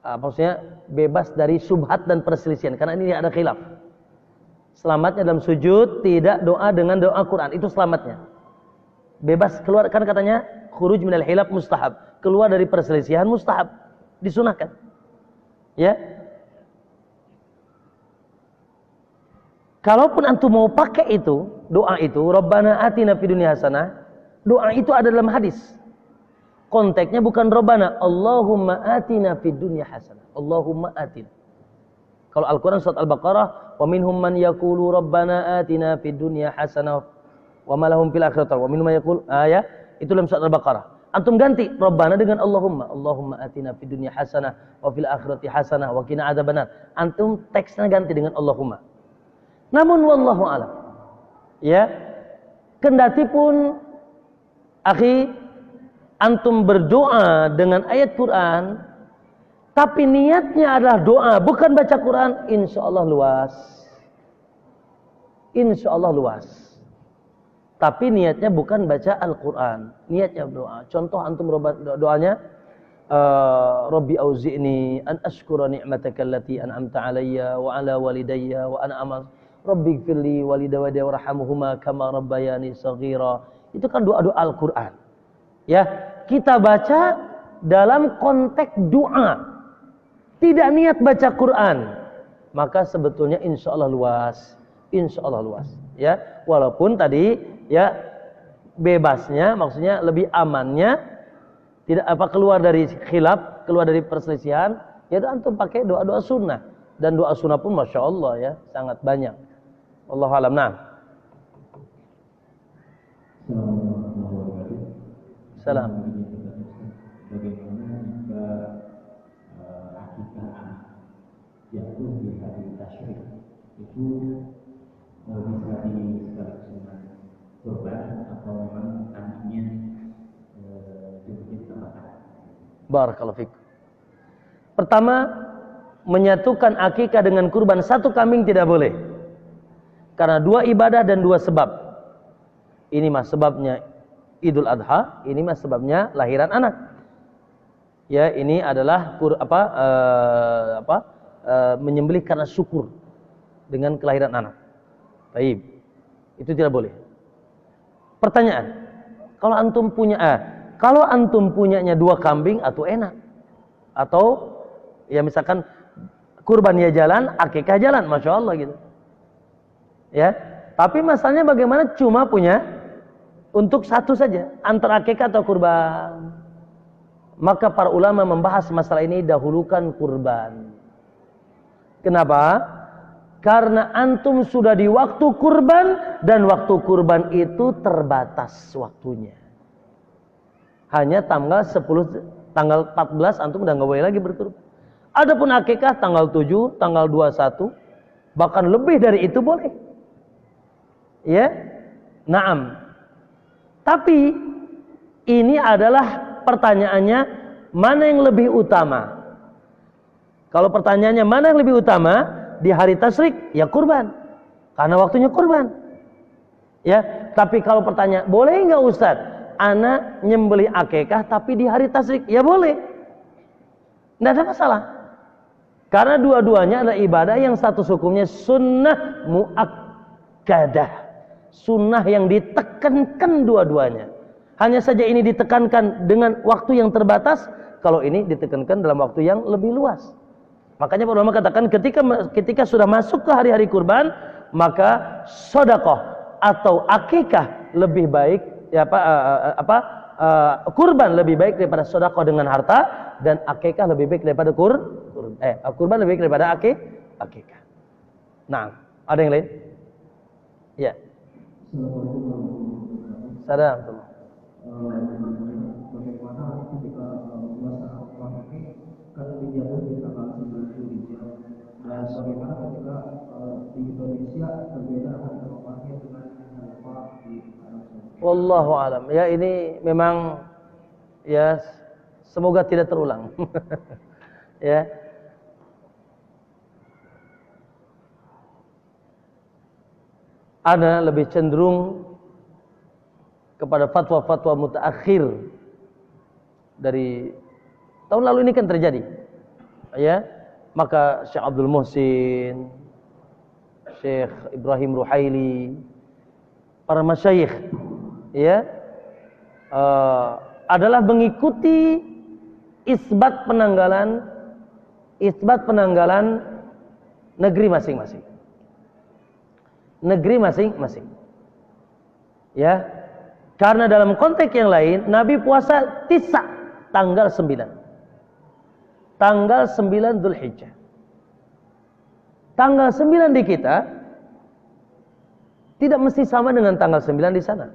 Maksudnya bebas dari subhat dan perselisihan, karena ini ada khilaf. Selamatnya dalam sujud tidak doa dengan doa Quran, itu selamatnya. Bebas keluar, kan katanya khuruj minal khilaf mustahab, keluar dari perselisihan mustahab, disunahkan. Ya. Kalaupun antum mau pakai itu, doa itu, Rabbana atina fid dunya hasanah, doa itu ada dalam hadis. Konteksnya bukan Rabbana, Allahumma atina fid dunya hasanah. Allahumma atina. Kalau Al-Quran surat Al-Baqarah, wa minhum man yaqulu Rabbana atina fid dunya hasanah Wa ma lahum fil akhirati wa minhum yaqul ayat itu dalam surat Al-Baqarah. Antum ganti Rabbana dengan Allahumma. Allahumma atina fid dunya hasanah wa fil akhirati hasanah wa qina adzabannar. Antum teksnya ganti dengan Allahumma. Namun wallahu alam. Ya. Kendati pun akhi antum berdoa dengan ayat Quran, tapi niatnya adalah doa, bukan baca Quran, insyaallah luas. Insyaallah luas. Tapi niatnya bukan baca Al-Quran, niatnya berdoa. Contoh antum doanya, Rabbi auzi'ni an ashkura ni'mataka allati an'amta alayya wa ala walidayya wa ana amal. Rabbi gfirli walidayya warhamhuma kama rabbayani saghira. Itu kan doa-doa Al-Quran. Ya, kita baca dalam konteks doa, tidak niat baca Quran, maka sebetulnya insyaallah luas, insyaallah luas. Ya, walaupun tadi ya bebasnya, maksudnya lebih amannya, tidak keluar dari khilaf, keluar dari perselisihan, ya antum pakai doa-doa sunnah, dan doa sunnah pun masya Allah ya sangat banyak. Wallahu a'lam. Nah. Salam. Bagaimana jika akikah anak jatuh di hari tasyrik itu bisa disekaligus dengan kurban atau memang anaknya dibikin tambahan? Barakallahu fiik. Pertama, menyatukan akikah dengan kurban satu kambing tidak boleh. Karena dua ibadah dan dua sebab. Ini mah sebabnya Idul Adha, ini mah sebabnya lahiran anak. Ya, ini adalah menyembelih karena syukur dengan kelahiran anak. Baik. Itu tidak boleh. Pertanyaan, kalau antum punyanya dua kambing atau enak, atau ya misalkan kurban ya jalan, akikah jalan, masya Allah gitu. Ya, tapi masalahnya bagaimana cuma punya untuk satu saja, antara akikah atau kurban. Maka para ulama membahas masalah ini, dahulukan kurban. Kenapa? Karena antum sudah di waktu kurban, dan waktu kurban itu terbatas waktunya. Hanya tanggal 14 antum udah nggak boleh lagi berkurban. Adapun akikah tanggal 7, tanggal 21, bahkan lebih dari itu boleh. Ya, naam. Tapi ini adalah pertanyaannya, mana yang lebih utama? Kalau pertanyaannya mana yang lebih utama di hari tasyrik, ya kurban, karena waktunya kurban. Ya, tapi kalau pertanyaan, boleh nggak Ustaz, anak nyembelih akikah tapi di hari tasyrik? Ya boleh, nggak ada masalah. Karena dua-duanya adalah ibadah yang satu hukumnya sunnah muakkadah. Sunnah yang ditekankan dua-duanya. Hanya saja ini ditekankan dengan waktu yang terbatas, kalau ini ditekankan dalam waktu yang lebih luas. Makanya para ulama katakan ketika sudah masuk ke hari-hari kurban, maka sedekah atau akikah lebih baik, kurban lebih baik daripada sedekah dengan harta, dan akikah lebih baik daripada kurban lebih baik daripada akikah. Nah, ada yang lain? Ya. Salam. Bagaimana ketika puasa ini kan dijatuh di tanggal 9 Zulhijjah, dan bagaimana ketika di Indonesia berbeda hari Ramadan dengan Eropa di Arab Saudi? Wallahu alam. Ya, ini memang ya semoga tidak terulang. Ya. Ana lebih cenderung kepada fatwa-fatwa mutaakhir dari tahun lalu ini kan terjadi. Ya, maka Syekh Abdul Muhsin, Syekh Ibrahim Ruhaili, para masyayikh ya adalah mengikuti isbat penanggalan negeri masing-masing. Negeri masing-masing. Ya. Karena dalam konteks yang lain Nabi puasa tanggal 9. Tanggal 9 Dzulhijjah. Tanggal 9 di kita Tidak mesti sama dengan tanggal 9 di sana.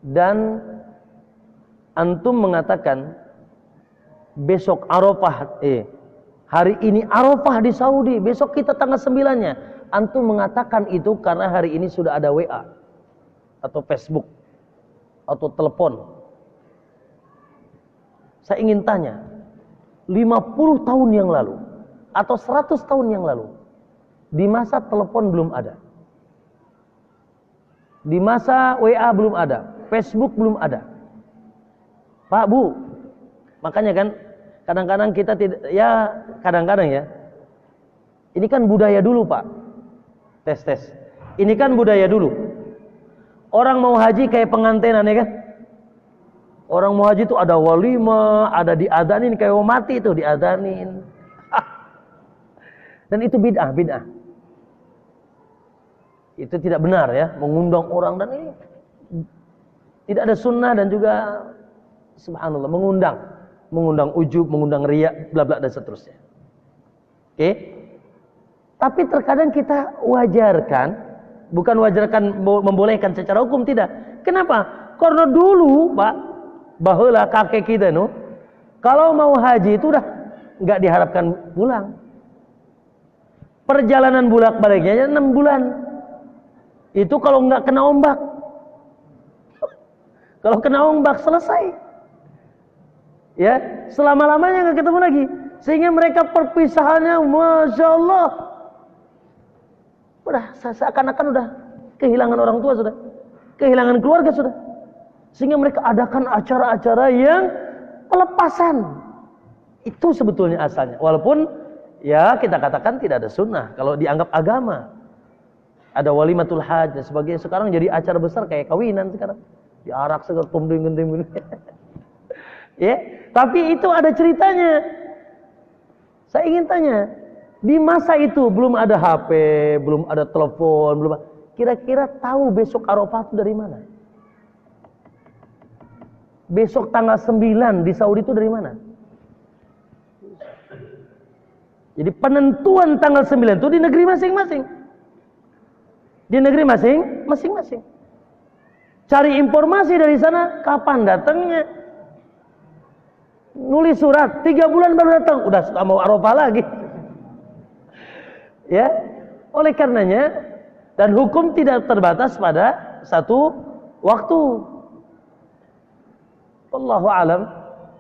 Dan antum mengatakan besok Arafah, hari ini Arafah di Saudi, besok kita tanggal 9-nya. Antum mengatakan itu karena hari ini sudah ada WA atau Facebook atau telepon. Saya ingin tanya, 50 tahun yang lalu atau 100 tahun yang lalu, di masa telepon belum ada, di masa WA belum ada, Facebook belum ada, Pak Bu, makanya kan kadang-kadang kita tidak, ya kadang-kadang ya, ini kan budaya dulu Pak. Tes. Ini kan budaya dulu. Orang mau haji kayak pengantenan ya kan? Orang mau haji itu ada walimah, ada diadanin kayak mau mati itu diadanin. Dan itu bid'ah. Itu tidak benar ya, mengundang orang dan ini tidak ada sunnah dan juga subhanallah mengundang ujub, mengundang riya, bla bla dan seterusnya. Oke? Tapi terkadang kita wajarkan, bukan wajarkan membolehkan secara hukum, tidak. Kenapa? Karena dulu Pak, baheula kakek kita kalau mau haji itu udah nggak diharapkan pulang. Perjalanan bolak-baliknya 6 bulan. Itu kalau nggak kena ombak. Kalau kena ombak selesai. Ya, selama-lamanya nggak ketemu lagi. Sehingga mereka perpisahannya, masya Allah, udah seakan-akan udah kehilangan orang tua sudah, kehilangan keluarga sudah. Sehingga mereka adakan acara-acara yang pelepasan. Itu sebetulnya asalnya. Walaupun ya kita katakan tidak ada sunnah kalau dianggap agama. Ada walimatul hajj dan sebagainya. Sekarang jadi acara besar kayak kawinan sekarang. Diarak segala tumding-gending. Ya, tapi itu ada ceritanya. Saya ingin tanya, di masa itu belum ada HP, belum ada telepon, kira-kira tahu besok Arafah itu dari mana? Besok tanggal 9 di Saudi itu dari mana? Jadi penentuan tanggal 9 itu di negeri masing-masing. Di negeri masing-masing. Cari informasi dari sana, kapan datangnya? Nulis surat, 3 bulan baru datang, udah mau Arafah lagi. Ya, oleh karenanya, dan hukum tidak terbatas pada satu waktu. Wallahu alam,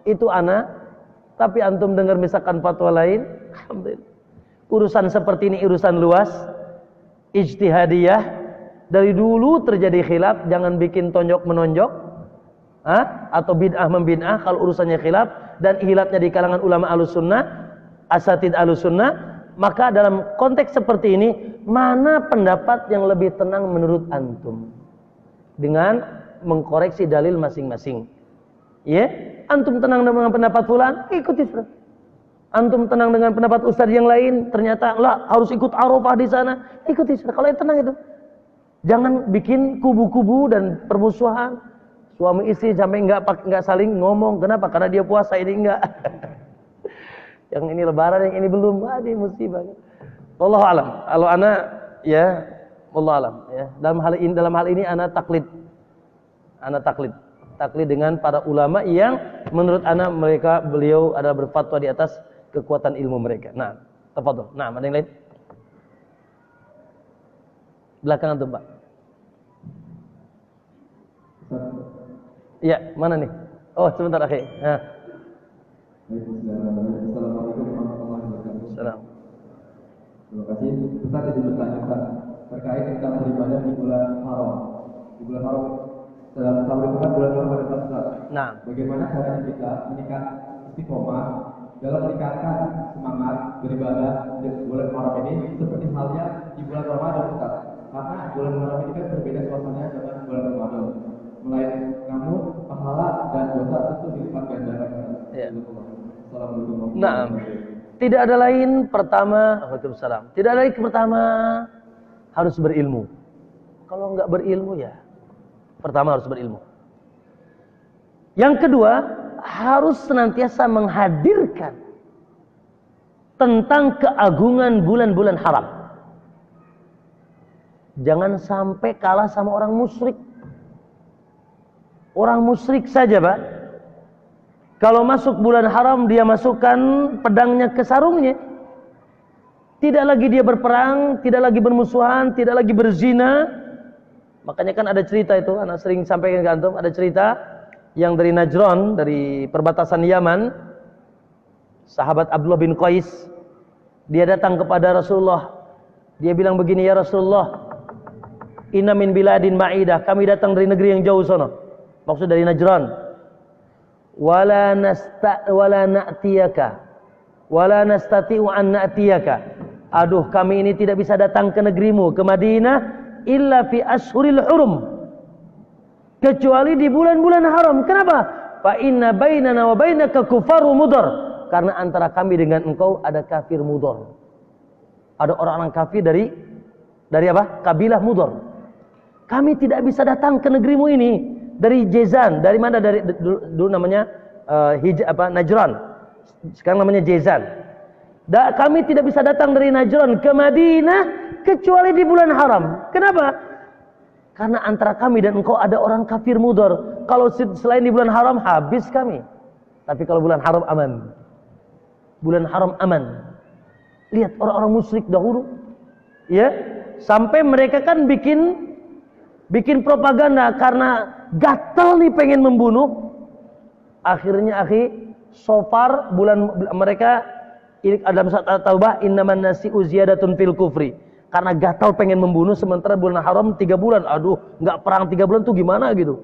itu ana. Tapi antum dengar misalkan fatwa lain, alhamdulillah. Urusan seperti ini urusan luas, ijtihadiyah. Dari dulu terjadi khilaf, jangan bikin tonjok menonjok, atau bid'ah membid'ah kalau urusannya khilaf dan khilafnya di kalangan ulama Ahlussunnah, asatid Ahlussunnah. Maka dalam konteks seperti ini, mana pendapat yang lebih tenang menurut antum? Dengan mengkoreksi dalil masing-masing. Ya, antum tenang dengan pendapat fulan, ikuti sudah. Antum tenang dengan pendapat ustaz yang lain, ternyata lah harus ikut Arafah di sana, ikuti sudah. Kalau yang tenang itu, jangan bikin kubu-kubu dan permusuhan. Suami istri sampai nggak saling ngomong. Kenapa? Karena dia puasa, ini enggak. Yang ini lebaran, yang ini belum. Ini musibah. Wallahu alam. Kalau ana ya, wallahu alam ya. Dalam hal ini ana taklid. Taklid dengan para ulama yang menurut ana beliau adalah berfatwa di atas kekuatan ilmu mereka. Nah, tafadhol. Nah, ada yang lain? Belakangan tuh, Pak. Iya, mana nih? Oh, sebentar, akhi. Nah. Assalamualaikum warahmatullahi wabarakatuh. Salam. Terima kasih. Ustaz izin bertanya Ustaz terkait tentang beribadah di bulan haram. Di bulan haram dalam tahun itu kan bulan haram ada Ustaz. Nah, bagaimana caranya kita menikah istiqomah dalam meningkatkan semangat beribadah di bulan haram ini seperti halnya di bulan Ramadan Ustaz. Karena bulan haram ini kan berbeda suasananya dengan bulan Ramadan. Namun pahala dan dosa itu dilipat gandakan. Ya. Assalamualaikum. Nah, tidak ada lain pertama, Waalaikumsalam. Tidak ada lain pertama harus berilmu. Kalau enggak berilmu ya, pertama harus berilmu. Yang kedua, harus senantiasa menghadirkan tentang keagungan bulan-bulan haram. Jangan sampai kalah sama orang musyrik. Orang musyrik saja, Pak. Kalau masuk bulan haram, dia masukkan pedangnya ke sarungnya. Tidak lagi dia berperang, tidak lagi bermusuhan, tidak lagi berzina. Makanya kan ada cerita itu, anak sering sampaikan ke antum, ada cerita yang dari Najran, dari perbatasan Yaman, sahabat Abdullah bin Qais, dia datang kepada Rasulullah. Dia bilang begini, ya Rasulullah, inna min biladin ma'idah, kami datang dari negeri yang jauh sana. Maksud dari Najran. Wala na'tiyaka, wala nastati'u an na'tiyaka. Aduh, kami ini tidak bisa datang ke negerimu, ke Madinah, illa fi ashuril hurum, kecuali di bulan-bulan haram. Kenapa? Fa inna bainana wa bainaka kufaru mudar, karena antara kami dengan engkau ada kafir mudar. Ada orang-orang kafir dari apa? Kabilah mudar. Kami tidak bisa datang ke negerimu ini. Dari Jazan, dari mana? Dari dulu namanya Najran. Sekarang namanya Jazan. Kami tidak bisa datang dari Najran ke Madinah kecuali di bulan haram. Kenapa? Karena antara kami dan engkau ada orang kafir mudar. Kalau selain di bulan haram, habis kami. Tapi kalau bulan haram aman. Bulan haram aman. Lihat orang-orang musyrik dahulu, ya, sampai mereka kan bikin propaganda karena gatal nih pengen membunuh. Akhirnya sofar bulan mereka dalam surat At-Taubah, innaman nasi'u ziyadatun fil kufri. Karena gatal pengen membunuh, sementara bulan haram 3 bulan. Aduh, nggak perang 3 bulan tuh gimana gitu.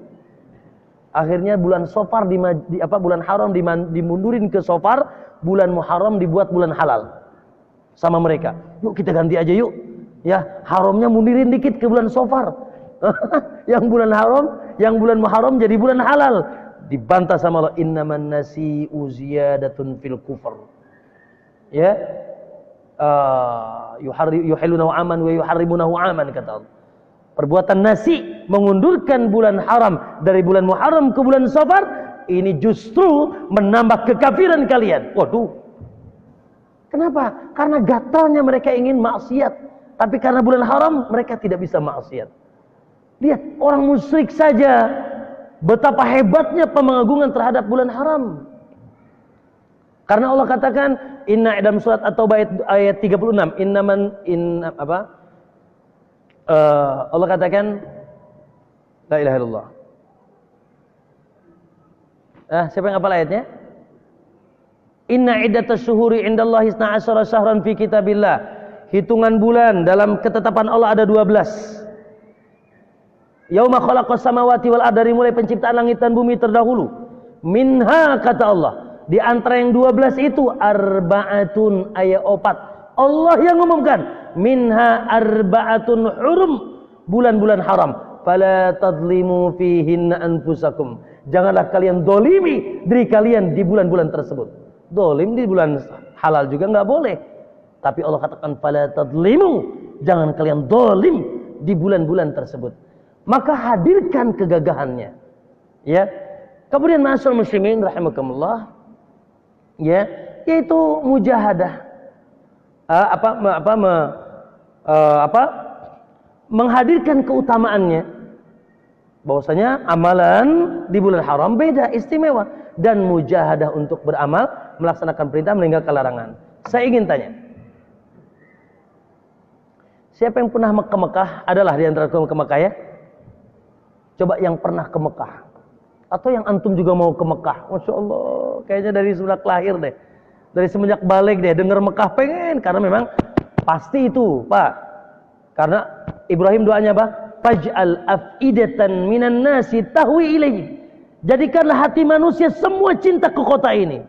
Akhirnya bulan sofar bulan haram dimundurin ke sofar, bulan Muharram dibuat bulan halal sama mereka. Yuk kita ganti aja yuk. Ya, haramnya mundurin dikit ke bulan sofar. Yang bulan Muharram jadi bulan halal. Dibantah sama Allah, innaman nasi'u ziyadatun fil kufr. Ya, yuhillunahu aman wa yuharrimunahu aman, kata Allah. Perbuatan nasi mengundurkan bulan haram dari bulan Muharram ke bulan Safar, ini justru menambah kekafiran kalian. Waduh. Kenapa? Karena gatalnya mereka ingin maksiat, tapi karena bulan haram mereka tidak bisa maksiat. Lihat orang musyrik saja betapa hebatnya pengagungan terhadap bulan haram. Karena Allah katakan dalam surat At-Taubah ayat 36, Allah katakan la ilaha illallah. Siapa yang hafal ayatnya? Inna iddatas syuhuri indallahi 12 syahran fi kitabillah. Hitungan bulan dalam ketetapan Allah ada 12. Yauma khalaqas samawati wal ardi, dari mulai penciptaan langit dan bumi terdahulu. Minha, kata Allah, di antara yang 12 itu arba'atun, ayat 4. Allah yang umumkan, minha arba'atun hurum, bulan-bulan haram. Fala tadlimu fihinna anfusakum. Janganlah kalian dolimi diri kalian di bulan-bulan tersebut. Dolim di bulan halal juga nggak boleh. Tapi Allah katakan fala tadlimu, jangan kalian dolim di bulan-bulan tersebut. Maka hadirkan kegagahannya. Ya. Kemudian ma'asyiral muslimin rahimakumullah, ya, yaitu mujahadah. Menghadirkan keutamaannya. Bahwasanya amalan di bulan haram beda, istimewa, dan mujahadah untuk beramal, melaksanakan perintah, meninggalkan larangan. Saya ingin tanya, siapa yang pernah ke Mekah? Adalah di antara ke Mekah, ya? Coba yang pernah ke Mekah, atau yang antum juga mau ke Mekah. Masya Allah, kayaknya dari semenjak lahir deh, dari semenjak balik deh, dengar Mekah pengen, karena memang pasti itu, Pak. Karena Ibrahim doanya apa? Faj'al af'idatan minan nasi tahwi ilaihi. Jadikanlah hati manusia semua cinta ke kota ini.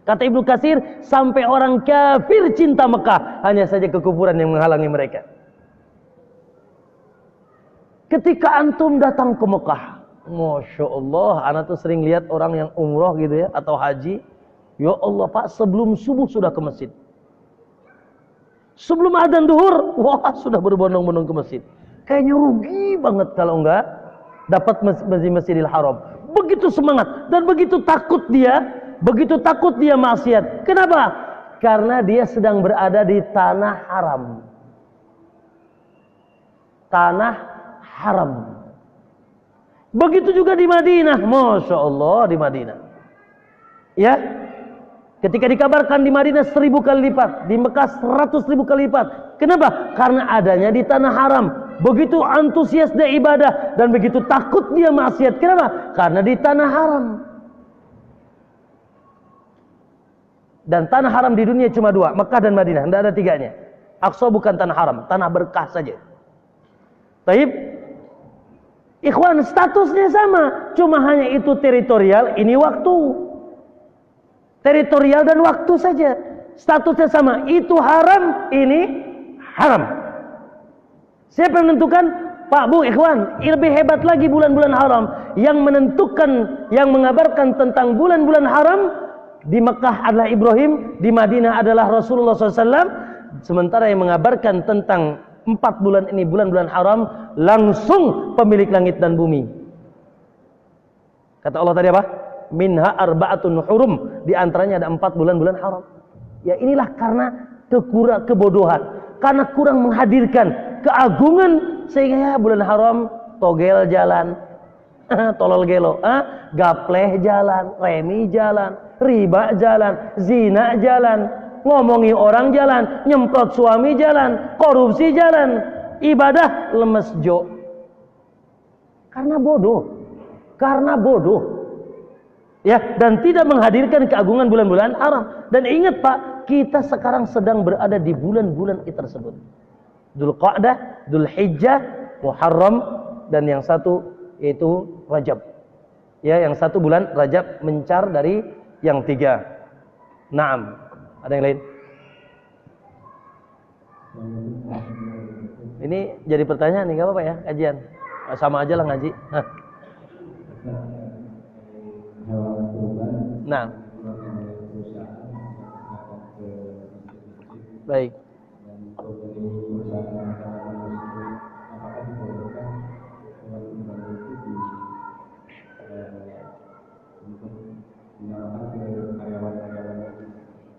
Kata Ibnu Katsir, sampai orang kafir cinta Mekah, hanya saja kekufuran yang menghalangi mereka. Ketika antum datang ke Mekah, Masya Allah, anak tuh sering lihat orang yang umroh gitu ya, atau haji. Ya Allah Pak, sebelum subuh sudah ke masjid. Sebelum adzan duhur, wah sudah berbondong-bondong ke masjid. Kayaknya rugi banget kalau enggak dapat Masjidil Haram. Begitu semangat dan begitu takut dia maksiat. Kenapa? Karena dia sedang berada di tanah haram. tanah haram. Begitu juga di Madinah, Masya Allah di Madinah. Ya, ketika dikabarkan di Madinah 1000 kali lipat, di Mekah 100.000 kali lipat. Kenapa? Karena adanya di tanah haram. Begitu antusias dia ibadah dan begitu takut dia maksiat. Kenapa? Karena di tanah haram. Dan tanah haram di dunia cuma 2, Mekah dan Madinah, tidak ada 3-nya. Aqsa bukan tanah haram, tanah berkah saja. Taib, ikhwan, statusnya sama, cuma hanya itu teritorial, ini waktu. Teritorial dan waktu saja. Statusnya sama, itu haram, ini haram. Siapa yang menentukan? Pak Bu, ikhwan, lebih hebat lagi bulan-bulan haram. Yang menentukan, yang mengabarkan tentang bulan-bulan haram di Mekah adalah Ibrahim, di Madinah adalah Rasulullah SAW. Sementara yang mengabarkan tentang 4 bulan ini bulan-bulan haram langsung pemilik langit dan bumi. Kata Allah tadi apa? Minha arba'atun hurum, di antaranya ada 4 bulan-bulan haram. Ya inilah karena kebodohan, karena kurang menghadirkan keagungan, sehingga ya bulan haram togel jalan, tolol gelo, gapleh jalan, remi jalan, riba jalan, zina jalan, ngomongi orang jalan, nyemprot suami jalan, korupsi jalan, ibadah lemes jo. Karena bodoh. Ya, dan tidak menghadirkan keagungan bulan-bulan haram. Dan ingat Pak, kita sekarang sedang berada di bulan-bulan tersebut. Dzulqa'dah, Dzulhijjah, Muharram, dan yang satu yaitu Rajab. Ya, yang satu bulan Rajab mencar dari yang 3. Naam. Ada yang lain? Ini jadi pertanyaan nih, enggak apa-apa ya, kajian. Sama aja lah ngaji. Nah. Baik.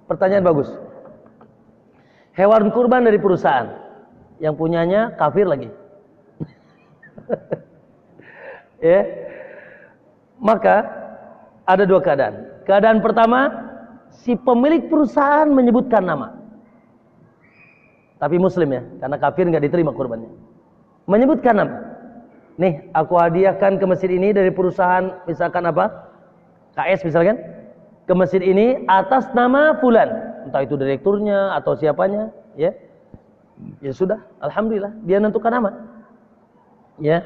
Pertanyaan bagus. Hewan kurban dari perusahaan yang punyanya kafir lagi. Ya. Maka ada 2 keadaan. Keadaan pertama, si pemilik perusahaan menyebutkan nama. Tapi muslim ya, karena kafir nggak diterima kurbannya. Menyebutkan nama. Nih, aku hadiahkan ke masjid ini dari perusahaan misalkan apa? KS misalkan. Ke masjid ini atas nama fulan, entah itu direkturnya atau siapanya, ya. Ya sudah, alhamdulillah dia menentukan nama. Ya.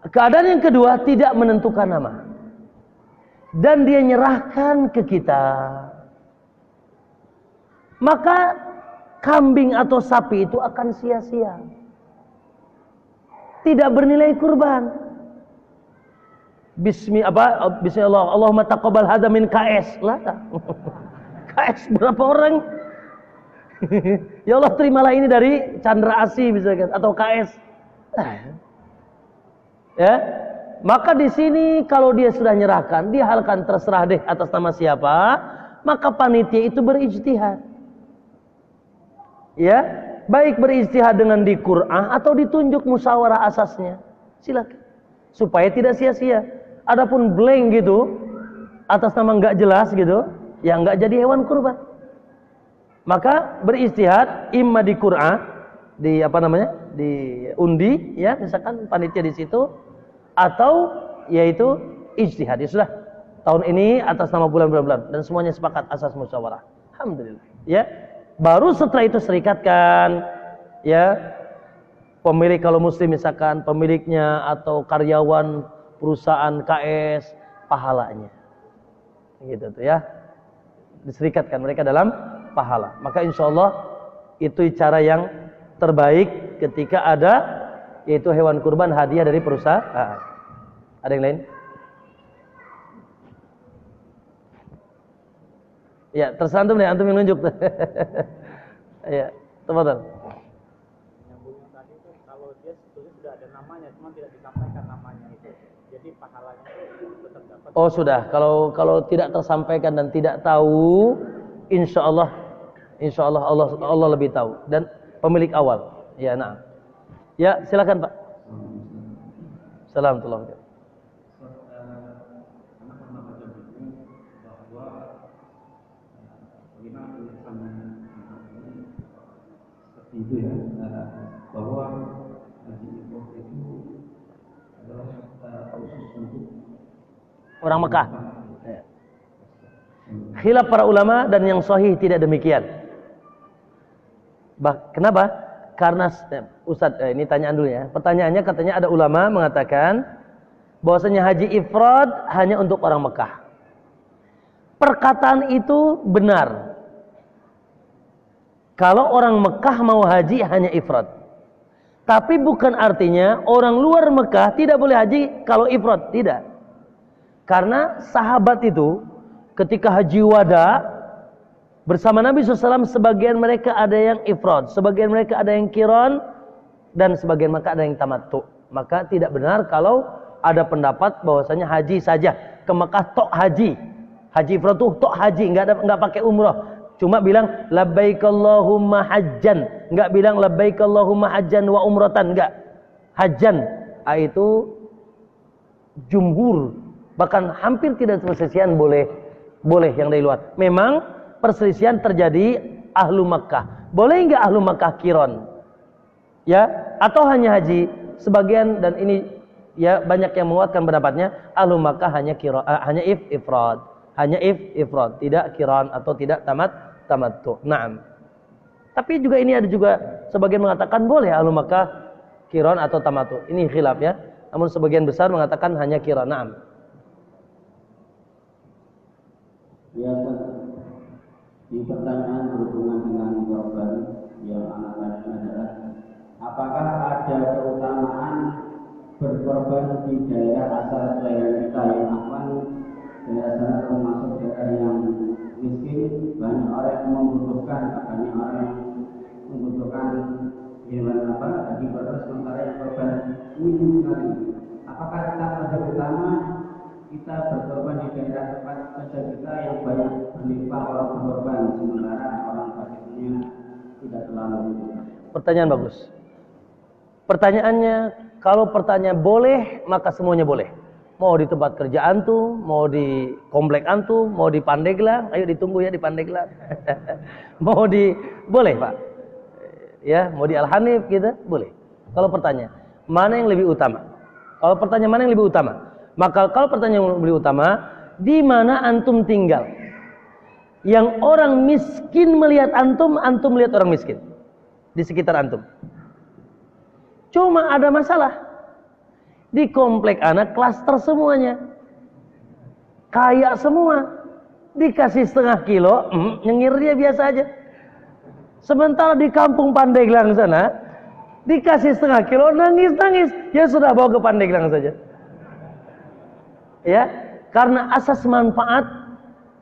Keadaan yang kedua, tidak menentukan nama. Dan dia nyerahkan ke kita. Maka kambing atau sapi itu akan sia-sia. Tidak bernilai kurban. Bismillah, Allahumma taqabbal hadza min KS. Lah. KS berapa orang? Ya Allah, terimalah ini dari Chandra Asih misalkan atau KS. Ya. Maka di sini kalau dia sudah nyerahkan, dia halkan terserah deh atas nama siapa, maka panitia itu berijtihad. Ya, baik berijtihad dengan di Qur'an atau ditunjuk musyawarah asasnya. Silakan. Supaya tidak sia-sia. Adapun blank gitu, atas nama enggak jelas gitu, ya enggak jadi hewan kurban. Maka berijtihad imma di Qur'an, di apa namanya? Di undi, ya, misalkan panitia di situ, atau yaitu ijtihad. Ya sudah, tahun ini atas nama bulan-bulan dan semuanya sepakat asas musyawarah. Alhamdulillah. Ya. Baru setelah itu serikatkan, ya, pemilik kalau muslim misalkan pemiliknya atau karyawan perusahaan KS pahalanya, gitu tuh ya, diserikatkan mereka dalam pahala. Maka insya Allah itu cara yang terbaik ketika ada yaitu hewan kurban hadiah dari perusahaan. Ada yang lain? Ya, terserah antum deh, antum yang nunjuk. Ya, tafadhal. Nyambungnya tadi itu kalau dia sebetulnya sudah ada namanya, cuma tidak disampaikan namanya itu. Jadi pahalanya itu tetap dapat. Oh, sudah. Kalau tidak tersampaikan dan tidak tahu, insya Allah Allah lebih tahu dan pemilik awal. Ya, nah. Ya, silakan Pak. Assalamualaikum. Anak pernah baca buku bahwa bagaimana tulisan ini seperti itu ya, bahwa haji ifrad itu adalah khusus untuk Orang Mekah. Khilaf para ulama dan yang sahih tidak demikian. Kenapa? Karena Ustadz, ini tanyaan dulu ya. Pertanyaannya katanya ada ulama mengatakan bahwasanya haji ifrad hanya untuk orang Mekah. Perkataan itu benar. Kalau orang Mekah mau haji hanya ifrad. Tapi bukan artinya orang luar Mekah tidak boleh haji kalau ifrad, tidak. Karena sahabat itu ketika haji wada bersama Nabi SAW, sebagian mereka ada yang ifrad, sebagian mereka ada yang qiran, dan sebagian mereka ada yang tamattu. Maka tidak benar kalau ada pendapat bahwasanya haji saja ke Mekah tok haji. Haji ifrad tuh tok haji, enggak pakai umrah. Cuma bilang labbaik Allahumma hajjan, enggak bilang labbaik Allahumma hajjan wa umratan, enggak. Hajjan, itu jumhur, bahkan hampir tidak perselisihan boleh yang dari luar. Memang perselisihan terjadi ahlu Makkah. Boleh enggak ahlu Makkah qiran? Ya, atau hanya haji? Sebagian, dan ini ya banyak yang menguatkan pendapatnya, ahlu Makkah hanya qiran, hanya ifrad. Hanya ifrad, tidak qiran atau tidak tamattu. Naam. Tapi juga ini ada juga sebagian mengatakan boleh ahlu Makkah qiran atau tamattu. Ini khilaf ya. Namun sebagian besar mengatakan hanya qiran. Naam. Ya, di pertanyaan berhubungan dengan korban yang anak tanya adalah apakah ada keutamaan berkorban di daerah asal klien kita yang aman, daerah sana termasuk daerah yang miskin, banyak orang yang membutuhkan, banyak orang yang membutuhkan hewan daging korban, sementara yang korban minim sekali. Apakah kita ada utama kita berkorban di daerah tempat kerja kita yang banyak berlimpah orang berkorban, sementara orang fakirnya tidak terlalu. Pertanyaan bagus. Pertanyaannya, kalau pertanyaan boleh, maka semuanya boleh. Mau di tempat kerja antum, mau di komplek antum, mau di Pandeglang, ayo ditunggu ya di Pandeglang. Boleh Pak. Ya, mau di Al-Hanif gitu, boleh. Kalau pertanyaan, mana yang lebih utama? Kalau pertanyaan mana yang lebih utama? Maka kalau pertanyaan yang lebih utama, di mana antum tinggal? Yang orang miskin melihat antum, antum melihat orang miskin di sekitar antum. Cuma ada masalah. Di komplek anak klaster semuanya. Kaya semua. Dikasih setengah kilo, nyengir dia biasa aja. Sementara di kampung Pandeglang sana, dikasih setengah kilo, nangis-nangis. Ya sudah, bawa ke Pandeglang saja. Ya, karena asas manfaat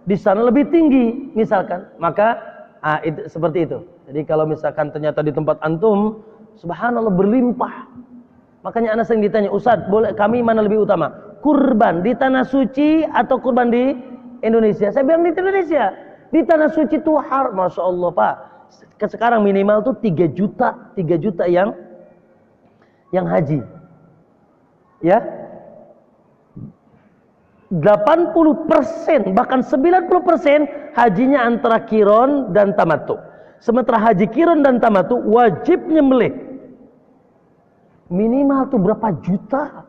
di sana lebih tinggi, misalkan. Maka itu, seperti itu. Jadi kalau misalkan ternyata di tempat antum, subhanallah berlimpah. Makanya anak sering ditanya, Ustaz, boleh kami mana lebih utama? Kurban di tanah suci atau kurban di Indonesia? Saya bilang di Indonesia. Di tanah suci itu Masya Allah Pak. Sekarang minimal tuh 3 juta yang haji. Ya. 80% bahkan 90% hajinya antara qiran dan tamattu. Sementara haji qiran dan tamattu wajib nyembelih. Minimal tuh berapa juta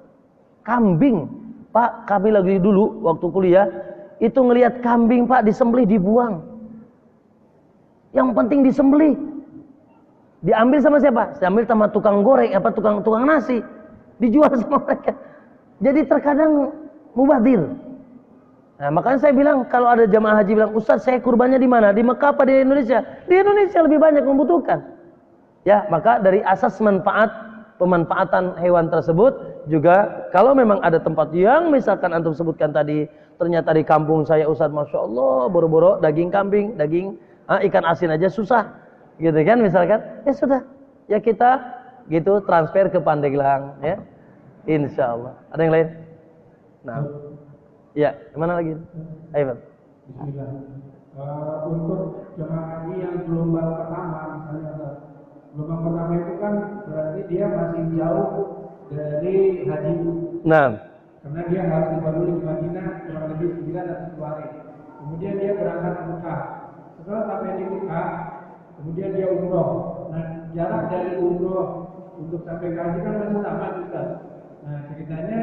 kambing. Pak, kami lagi dulu waktu kuliah itu ngelihat kambing Pak disembelih dibuang. Yang penting disembelih. Diambil sama siapa? Diambil sama tukang goreng apa tukang nasi. Dijual sama mereka. Jadi terkadang mubazir. Nah, makanya saya bilang kalau ada jamaah haji bilang, Ustaz saya kurbannya di mana? Di Mekah apa di Indonesia? Di Indonesia lebih banyak membutuhkan. Ya, maka dari asas pemanfaatan hewan tersebut juga kalau memang ada tempat yang misalkan antum sebutkan tadi, ternyata di kampung saya Ustaz Masya Allah boro-boro daging kambing, daging ikan asin aja susah gitu kan misalkan, ya sudah ya kita gitu transfer ke Pandeglang ya, insya Allah. Ada yang lain? Nah, ya mana lagi? Ayo Pak. Bismillah. Untuk jemaah haji yang gelombang pertama misalnya, gelombang pertama itu kan berarti dia masih tahu dari haji. Nah, Karena dia harus tiba dulu di Madinah kurang lebih 9 atau 10 hari. Kemudian dia berangkat ke Mekah. Setelah sampai di Mekah, kemudian dia umroh. Nah, jarak dari umroh untuk sampai ke haji kan masih sama, Ustaz. Nah, ceritanya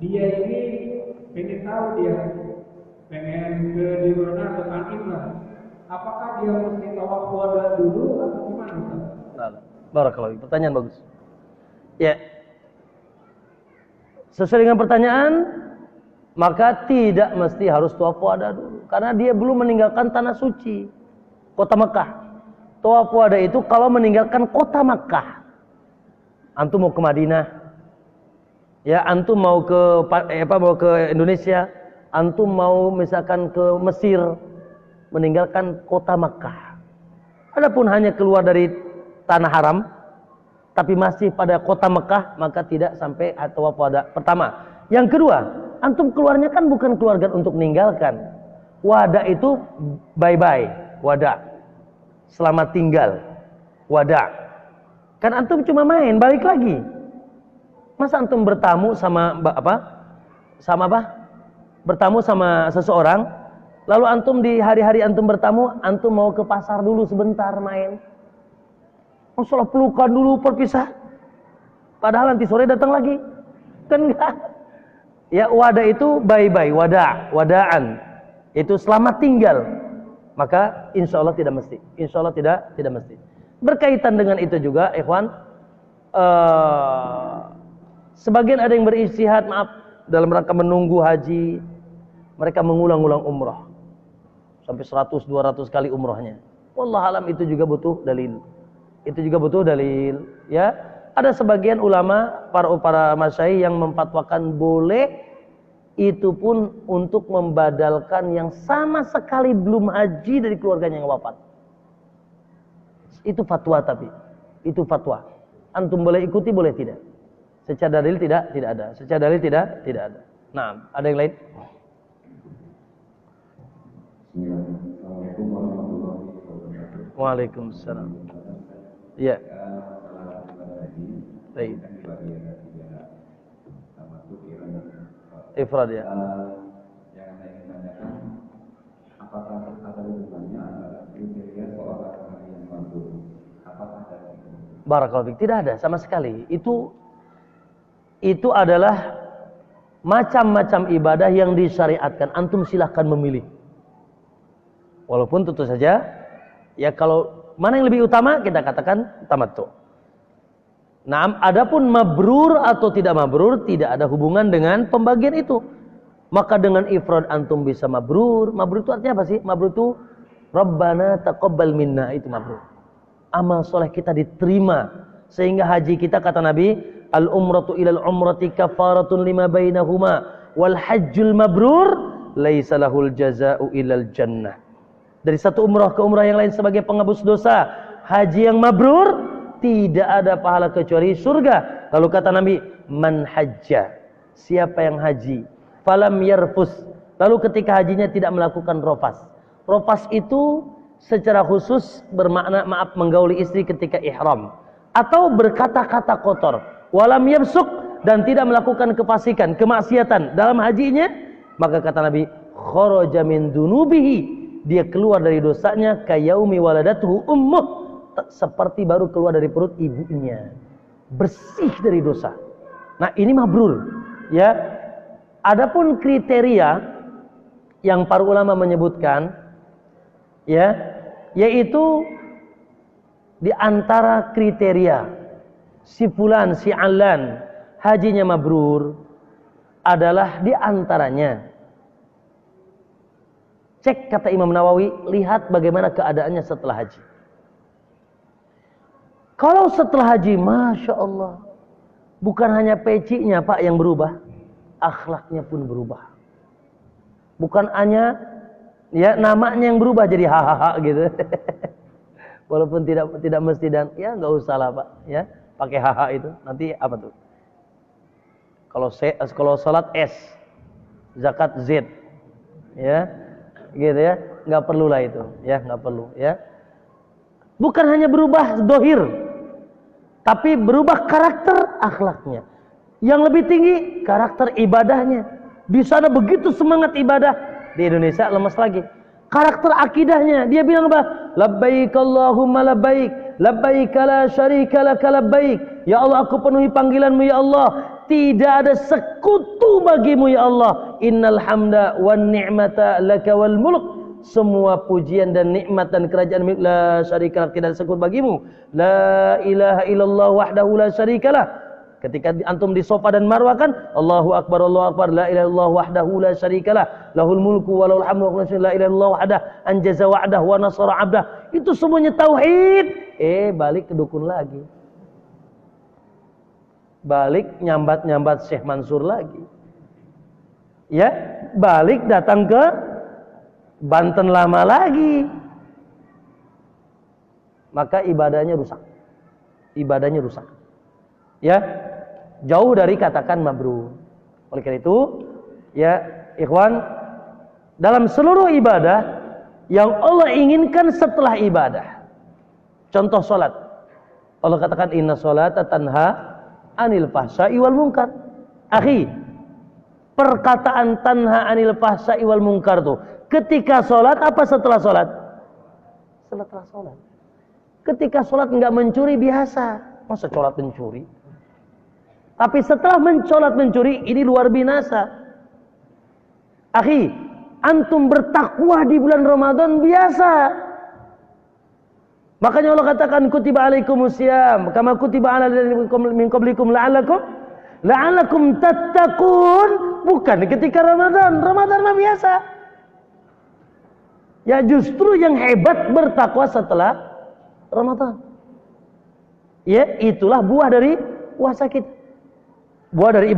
dia ini pengen tahu, dia pengen ke di mana, ke Tanim lah. Apakah dia mesti tawaf wada dulu atau gimana, Ustaz? Barakallahu. Pertanyaan bagus. Ya. Sesuai dengan pertanyaan, maka tidak mesti harus tawaf wada dulu, karena dia belum meninggalkan tanah suci, kota Mekah. Tawaf wada itu kalau meninggalkan kota Mekah. Antum mau ke Madinah, ya, antum mau ke Indonesia, antum mau misalkan ke Mesir, meninggalkan kota Mekah. Adapun hanya keluar dari tanah haram tapi masih pada kota Mekah, maka tidak sampai tawaf wada pertama. Yang kedua, antum keluarnya kan bukan keluarga untuk meninggalkan. Wada itu bye-bye, wada. Selamat tinggal, wada. Kan antum cuma main, balik lagi. Masa antum bertamu sama bertamu sama seseorang, lalu antum di hari-hari antum bertamu, antum mau ke pasar dulu sebentar main. Masalah pelukan dulu, perpisah. Padahal nanti sore datang lagi. Kan enggak. Ya, wada itu bye-bye, wadaan. Itu selamat tinggal. Maka insya Allah tidak mesti. Insya Allah tidak mesti. Berkaitan dengan itu juga, ikhwan, sebagian ada yang beristihad, maaf, dalam rangka menunggu haji, mereka mengulang-ulang umrah. Sampai 100-200 kali umrahnya. Wallah alam, itu juga butuh dalil. Ya. Ada sebagian ulama, para masyayikh yang memfatwakan boleh, itu pun untuk membadalkan yang sama sekali belum haji dari keluarganya yang wafat. Itu fatwa, tapi itu fatwa. Antum boleh ikuti, boleh tidak. Secara dalil tidak ada. Secara dalil tidak ada. Nah, ada yang lain? Assalamualaikum warahmatullahi wabarakatuh. Waalaikumsalam. Iya. Baik. Ifrad ya. Yang saya ingin tanyakan, apakah ada hubungannya antara kriteria seorang yang mampu? Apakah ada? Barakallahu fiik. Tidak ada sama sekali. Itu adalah macam-macam ibadah yang disyariatkan. Antum silahkan memilih. Walaupun tentu saja, ya kalau mana yang lebih utama, kita katakan tamattu. Nah, adapun mabrur atau tidak mabrur tidak ada hubungan dengan pembagian itu. Maka dengan ifrad antum bisa mabrur. Mabrur itu artinya apa sih? Mabrur itu Rabbana taqabbal minna, itu mabrur. Amal soleh kita diterima, sehingga haji kita, kata Nabi, al umratu ilal umrati kafaratun lima bainahuma wal hajjul mabrur laisa lahul jazaa'u ilal jannah. Dari satu umrah ke umrah yang lain sebagai penghapus dosa. Haji yang mabrur tidak ada pahala kecuali surga. Lalu kata Nabi, man hajja, siapa yang haji, falam yarfus, lalu ketika hajinya tidak melakukan rofas. Rofas itu secara khusus bermakna, maaf, menggauli istri ketika ihram, atau berkata-kata kotor. Walam yabsuk, dan tidak melakukan kefasikan, kemaksiatan dalam hajinya, maka kata Nabi, kharaja min dunubihi, dia keluar dari dosanya kayaumi waladatuhu ummuh, seperti baru keluar dari perut ibunya, bersih dari dosa. Nah, ini mabrur, ya. Adapun kriteria yang para ulama menyebutkan, ya, yaitu di antara kriteria si fulan, si alan hajinya mabrur adalah di antaranya, cek kata Imam Nawawi, lihat bagaimana keadaannya setelah haji. Kalau setelah haji, Masya Allah, bukan hanya pecinya Pak yang berubah, akhlaknya pun berubah. Bukan hanya ya namanya yang berubah jadi hahaha gitu. Walaupun tidak mesti, dan ya nggak usah lah Pak, ya pakai haha itu nanti apa tuh? Kalau salat S, zakat Z, ya gitu ya, nggak perlu lah itu, ya nggak perlu, ya. Bukan hanya berubah dohir, Tapi berubah karakter akhlaknya. Yang lebih tinggi karakter ibadahnya. Di sana begitu semangat ibadah, di Indonesia lemas lagi. Karakter akidahnya, dia bilang apa? Labbaik Allahumma labbaik, labbaik la syarika lak labbaik. Ya Allah, aku penuhi panggilanmu ya Allah. Tidak ada sekutu bagimu ya Allah. Innal hamda wan ni'mata laka wal mulk. Semua pujian dan nikmat dan kerajaan milik la syarika lak, tidak ada sekutu bagimu. La ilaha illallah wahdahu la syarikalah. Ketika antum di Safa dan Marwah kan, Allahu Akbar, la ilaha illallah wahdahu la syarikalah, lahul mulku wa lahul hamdu wa la ilaha illallah wahdah, anjaza wa'dah wa nasara 'abdah. Itu semuanya tauhid. Balik ke dukun lagi. Balik nyambat-nyambat Syekh Mansur lagi. Ya, balik datang ke Banten lama lagi. Maka ibadahnya rusak. Ibadahnya rusak. Ya, jauh dari katakan mabrur. Oleh karena itu, ya, ikhwan, dalam seluruh ibadah yang Allah inginkan setelah ibadah. Contoh salat. Allah katakan inna sholata tanha anil fahsya'i wal munkar. Akhi, perkataan tanha anil fahsya'i wal munkar tuh ketika salat apa setelah salat? Setelah salat. Ketika salat enggak mencuri biasa. Masa salat mencuri? Tapi setelah mencolat mencuri, ini luar binasa. Akhi, antum bertakwa di bulan Ramadan biasa. Makanya Allah katakan kutiba alaikumusiyam kama kutiba ala min qablikum la'allakum tattaqun. Bukan ketika Ramadan. Ramadan mah biasa. Ya justru yang hebat bertakwa setelah Ramadan. Ya, itulah buah dari puasa kita. Buah dari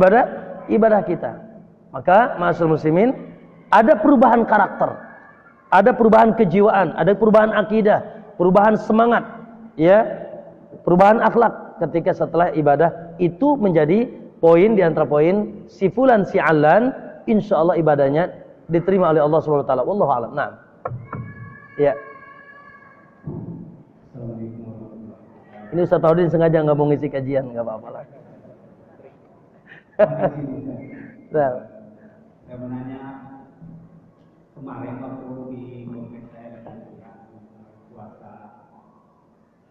ibadah kita. Maka ma'asyiral muslimin, ada perubahan karakter, ada perubahan kejiwaan, ada perubahan akidah, perubahan semangat, ya, perubahan akhlak ketika setelah ibadah. Itu menjadi poin di antara poin si fulan si alan, insyaallah ibadahnya diterima oleh Allah Subhanahu wa taala. Wallahu a'lam. Nah. Ya. Ini Ustaz Taudin sengaja enggak mau ngisi kajian, enggak apa-apa lah. Saya menanya kemarin waktu di kompleks saya puasa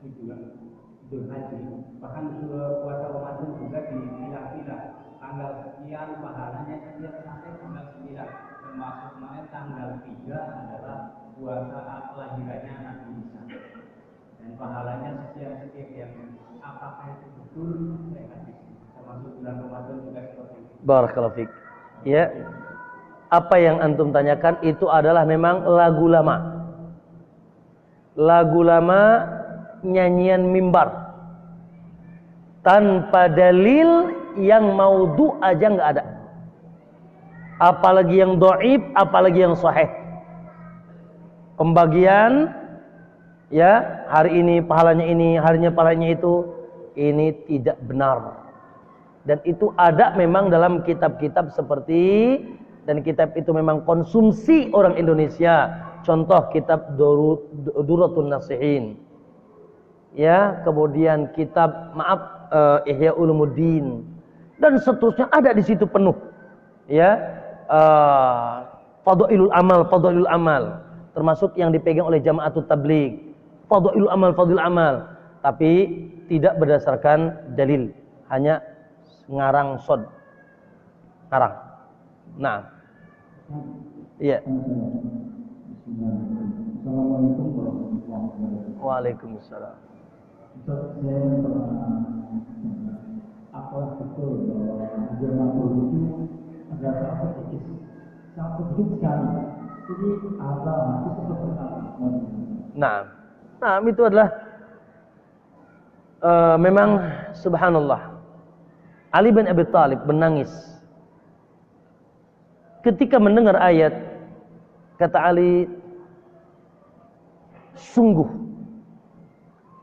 Idul Haji, bahkan puasa Ramadan juga dipilah-pilah tanggal sekian pahalanya sekian sampai tanggal 9, termasuk kemarin tanggal 3 adalah puasa kelahirannya Nabi Isa dan pahalanya sekian yang apakah itu betul? Saya kasih termasuk bulan Ramadan juga seperti itu. Barakallahu fiik. Ya. Apa yang antum tanyakan itu adalah memang lagu lama. Lagu lama, nyanyian mimbar. Tanpa dalil, yang maudhu aja enggak ada. Apalagi yang dhaif, apalagi yang sahih. Pembagian ya, hari ini pahalanya ini, harinya pahalanya itu, ini tidak benar. Dan itu ada memang dalam kitab-kitab seperti, dan kitab itu memang konsumsi orang Indonesia. Contoh kitab Durratun Nasihin. Ya, kemudian kitab Ihya Ulumuddin dan seterusnya ada di situ penuh. Ya, Fadailul Amal, termasuk yang dipegang oleh Jama'atut Tabligh. Fadailul Amal, tapi tidak berdasarkan dalil, hanya ngarang sod. Ngarang. Nah. Iya. Assalamualaikum warahmatullahi wabarakatuh. Waalaikumsalam. Saya apa betul bahwa Jamaah itu adalah sangat sedikit sekali. Jadi ada itu seperti apa? Nah, itu adalah memang subhanallah. Ali bin Abi Thalib menangis ketika mendengar ayat. Kata Ali, sungguh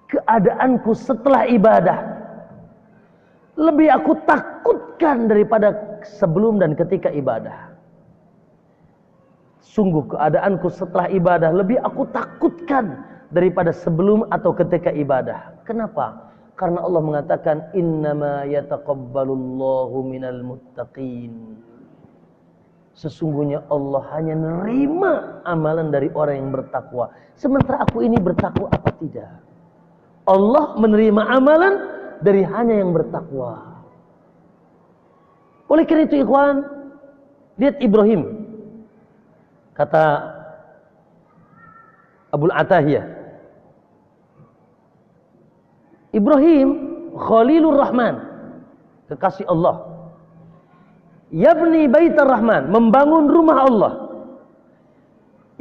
keadaanku setelah ibadah lebih aku takutkan daripada sebelum dan ketika ibadah. Sungguh keadaanku setelah ibadah lebih aku takutkan daripada sebelum atau ketika ibadah. Kenapa? Karena Allah mengatakan innama yataqabbalullahu minal muttaqin. Sesungguhnya Allah hanya menerima amalan dari orang yang bertakwa. Sementara aku ini bertakwa apa tidak? Allah menerima amalan dari hanya yang bertakwa. Oleh karena itu ikhwan, lihat Ibrahim. Kata Abul Atahiyah, Ibrahim Khalilur Rahman, kekasih Allah. Yabni Baitar Rahman, membangun rumah Allah.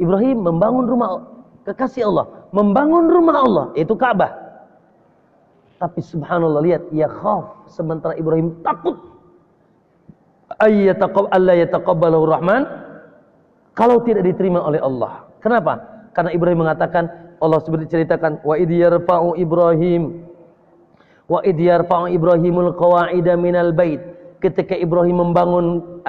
Ibrahim membangun rumah kekasih Allah, membangun rumah Allah, yaitu Ka'bah. Tapi subhanallah, lihat, ya khaf, sementara Ibrahim takut Allah yataqabbalahu Rahman, kalau tidak diterima oleh Allah. Kenapa? Karena Ibrahim mengatakan, Allah seperti ceritakan, wa idh yarfa'u Ibrahimul qawa'ida minal bait. Ketika Ibrahim membangun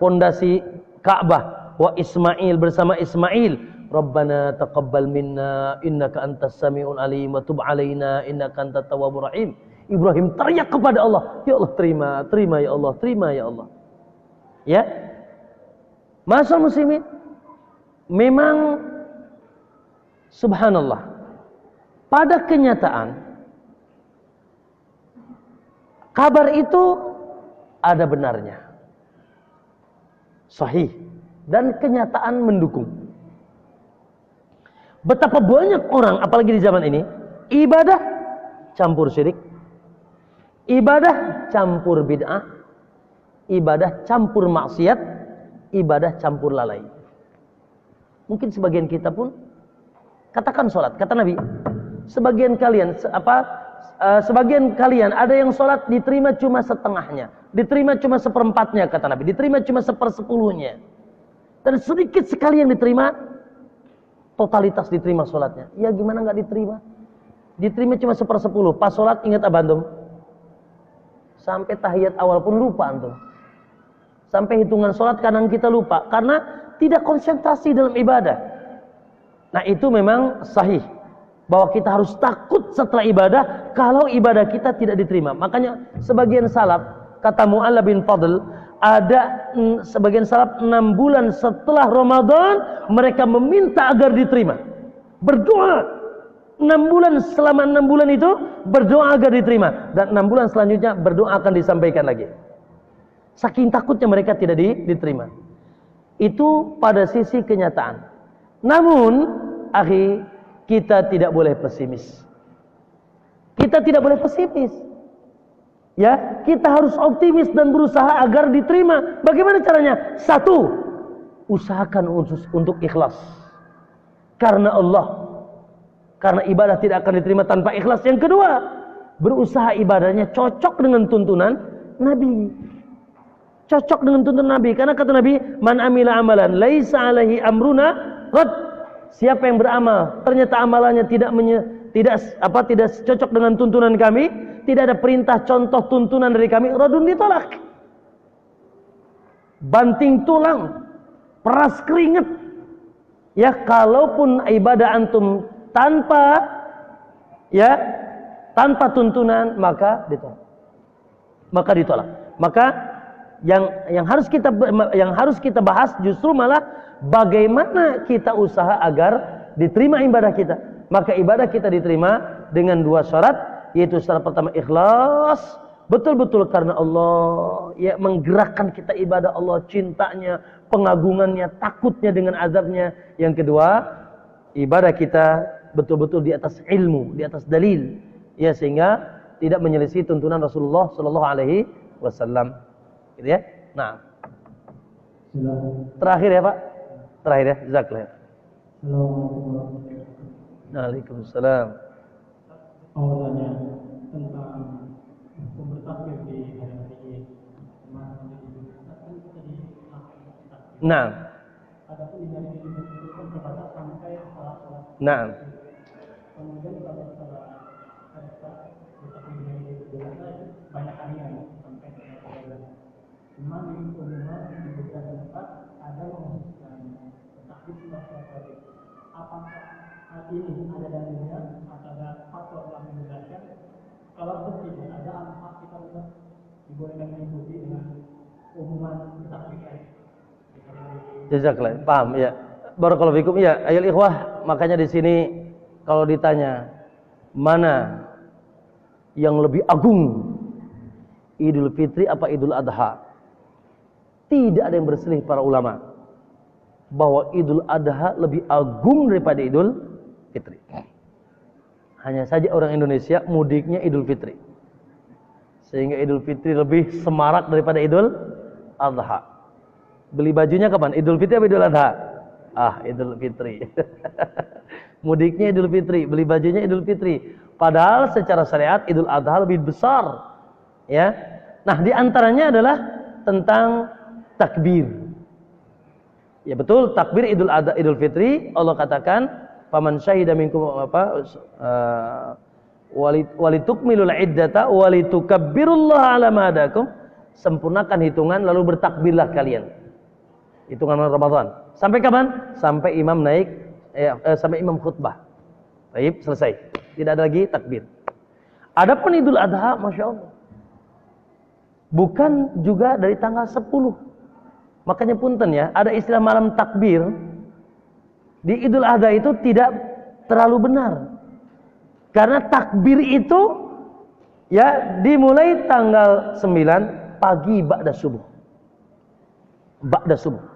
pondasi Ka'bah, wa Ismail bersama Ismail, Rabbana taqabbal minna innaka antas samiul alim wa tub alaina innaka antat tawwabur rahim. Ibrahim teriak kepada Allah, ya Allah, terima ya Allah, terima ya Allah. Ya. Masyaallah muslimin, memang subhanallah, pada kenyataan kabar itu ada benarnya, sahih, dan kenyataan mendukung. Betapa banyak orang, apalagi di zaman ini, ibadah campur syirik, ibadah campur bid'ah, ibadah campur maksiat, ibadah campur lalai. Mungkin sebagian kita pun katakan sholat, kata Nabi, sebagian kalian ada yang sholat diterima cuma setengahnya, diterima cuma seperempatnya, kata Nabi, diterima cuma sepersepuluhnya, dan sedikit sekali yang diterima, totalitas diterima sholatnya. Ya gimana nggak diterima? Diterima cuma sepersepuluh. Pas sholat ingat apa antum? Sampai tahiyat awal pun lupa antum. Sampai hitungan sholat kadang kita lupa karena tidak konsentrasi dalam ibadah. Nah itu memang sahih, bahwa kita harus takut setelah ibadah kalau ibadah kita tidak diterima. Makanya sebagian salaf, kata Mu'alla bin Fadl, ada sebagian salaf 6 bulan setelah Ramadan mereka meminta agar diterima, berdoa 6 bulan, selama 6 bulan itu berdoa agar diterima, dan 6 bulan selanjutnya berdoa akan disampaikan lagi, saking takutnya mereka tidak diterima. Itu pada sisi kenyataan. Namun akhi, kita tidak boleh pesimis. Kita tidak boleh pesimis. Ya, kita harus optimis dan berusaha agar diterima. Bagaimana caranya? Satu, usahakan untuk ikhlas karena Allah. Karena ibadah tidak akan diterima tanpa ikhlas. Yang kedua, berusaha ibadahnya cocok dengan tuntunan Nabi. Cocok dengan tuntunan Nabi. Karena kata Nabi, man amila amalan laisa alaihi amruna rad. Siapa yang beramal ternyata amalannya tidak cocok dengan tuntunan kami, tidak ada perintah contoh tuntunan dari kami, radun, ditolak. Banting tulang, peras keringat. Ya, kalaupun ibadah antum tanpa tuntunan, maka ditolak. Maka yang harus kita bahas justru malah bagaimana kita usaha agar diterima ibadah kita. Maka ibadah kita diterima dengan 2 syarat, yaitu syarat pertama ikhlas, betul-betul karena Allah, ya, menggerakkan kita ibadah Allah, cintanya, pengagungannya, takutnya dengan azabnya. Yang kedua, ibadah kita betul-betul di atas ilmu, di atas dalil, ya, sehingga tidak menyelisih tuntunan Rasulullah sallallahu alaihi wasallam. Gitu ya. Nah, terakhir ya Pak, terakhir ya, jazakallah. Waalaikumsalam. Awalnya tentang bertakbir di hari ini, Nah, ada pun di hari ini itu terbatas sampai salat. nah, Kemudian kalau salat banyak harian sampai cuma di umumnya di beberapa tempat ada menghususkan takbir sebagai apakah ini ada dalilnya atau ada faktor yang menjelaskan kalau tidak ada hak kita untuk dibolehkan mengikuti dengan umuman takbir. Jazakallah, paham ya. Barakallahu fikum ya, ayol ikhwah, makanya di sini kalau ditanya mana yang lebih agung, Idul Fitri apa Idul Adha? Tidak ada yang berselisih para ulama bahwa Idul Adha lebih agung daripada Idul Fitri. Hanya saja orang Indonesia mudiknya Idul Fitri, sehingga Idul Fitri lebih semarak daripada Idul Adha. Beli bajunya kapan? Idul Fitri atau Idul Adha? Idul Fitri. Mudiknya Idul Fitri, beli bajunya Idul Fitri. Padahal secara syariat Idul Adha lebih besar. Ya. Nah, di antaranya adalah tentang takbir. Ya betul, takbir Idul Adha, Idul Fitri. Allah katakan, "Faman syahida minkum walitukmilul iddata walitukabbirullaha ala ma hadakum." Sempurnakan hitungan lalu bertakbirlah kalian. Hitungan Ramadan. Sampai kapan? Sampai imam naik, sampai imam khutbah. Baik, selesai. Tidak ada lagi takbir. Adapun Idul Adha, Masya Allah, bukan juga dari tanggal 10. Makanya punten ya, ada istilah malam takbir. Di Idul Adha itu tidak terlalu benar. Karena takbir itu ya dimulai tanggal 9 pagi ba'da subuh. Ba'da subuh.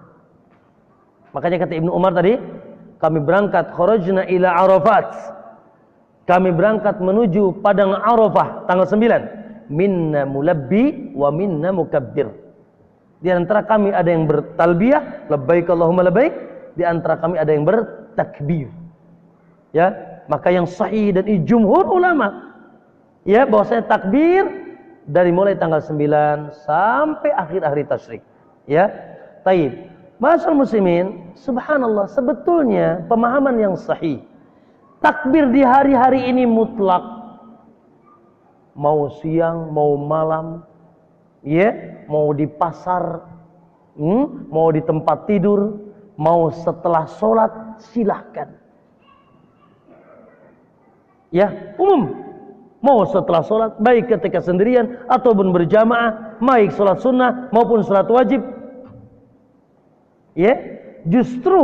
Makanya kata Ibnu Umar tadi, kami berangkat kharajna ila Arafat. Kami berangkat menuju padang Arafah tanggal 9. Minna mulabbi wa minna mukabbir. Di antara kami ada yang bertalbiyah, labbaik Allahumma labbaik, di antara kami ada yang bertakbir. Ya, maka yang sahih dan jumhur ulama ya bahwasanya takbir dari mulai tanggal 9 sampai akhir hari tasyrik. Ya. Taib. Masyaallah muslimin, subhanallah, sebetulnya pemahaman yang sahih. Takbir di hari-hari ini mutlak. Mau siang, mau malam, ya, mau di pasar, mau di tempat tidur, mau setelah sholat, silahkan. Ya, umum. Mau setelah sholat, baik ketika sendirian ataupun berjamaah, baik sholat sunnah maupun sholat wajib. Ya, justru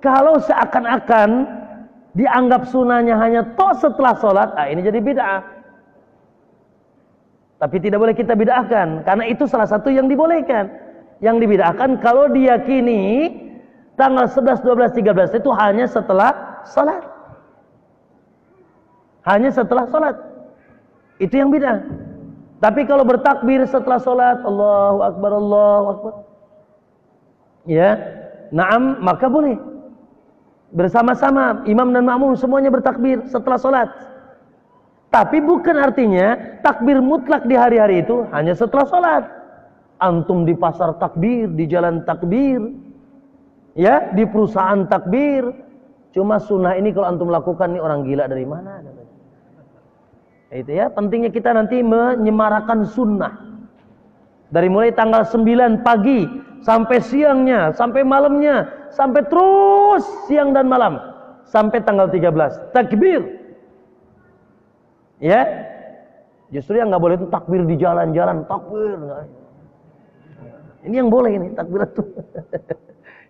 kalau seakan-akan dianggap sunahnya hanya toh setelah sholat, ini jadi bid'ah. Tapi tidak boleh kita bid'ahkan, karena itu salah satu yang dibolehkan. Yang dibid'ahkan kalau diyakini tanggal 11, 12, 13 itu hanya setelah sholat. Hanya setelah sholat. Itu yang bid'ah. Tapi kalau bertakbir setelah sholat, Allahu Akbar, Allahu Akbar, ya, na'am, maka boleh. Bersama-sama, imam dan makmum semuanya bertakbir setelah sholat. Tapi bukan artinya takbir mutlak di hari-hari itu hanya setelah sholat. Antum di pasar takbir, di jalan takbir, ya, di perusahaan takbir. Cuma sunnah ini kalau antum lakukan, nih orang gila dari mana? Itu ya, pentingnya kita nanti menyemarakan sunnah. Dari mulai tanggal 9 pagi sampai siangnya, sampai malamnya, sampai terus siang dan malam sampai tanggal 13 takbir. Ya, justru yang nggak boleh itu takbir di jalan-jalan, takbir. Ini yang boleh ini takbir itu.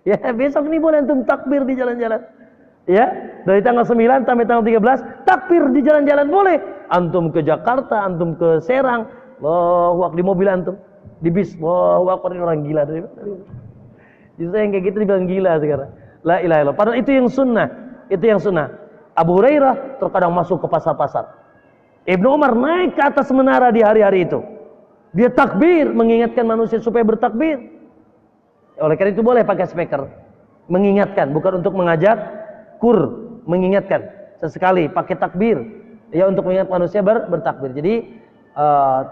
Ya, besok ini boleh antum takbir di jalan-jalan. Ya, dari tanggal 9 sampai tanggal 13 takbir di jalan-jalan boleh. Antum ke Jakarta, antum ke Serang, Allahu Akbar, di mobil antum, di bis, Allahu Akbar, ini orang gila dari mana? Justru yang kayak gitu dibilang gila sekarang. La ilaha illallah. Padahal itu yang sunnah. Itu yang sunnah. Abu Hurairah terkadang masuk ke pasar-pasar. Ibnu Umar naik ke atas menara di hari-hari itu. Dia takbir, mengingatkan manusia supaya bertakbir. Oleh karena itu boleh pakai speaker. Mengingatkan, bukan untuk mengajak mengingatkan. Sesekali pakai takbir. Ya, untuk mengingat manusia bertakbir. Jadi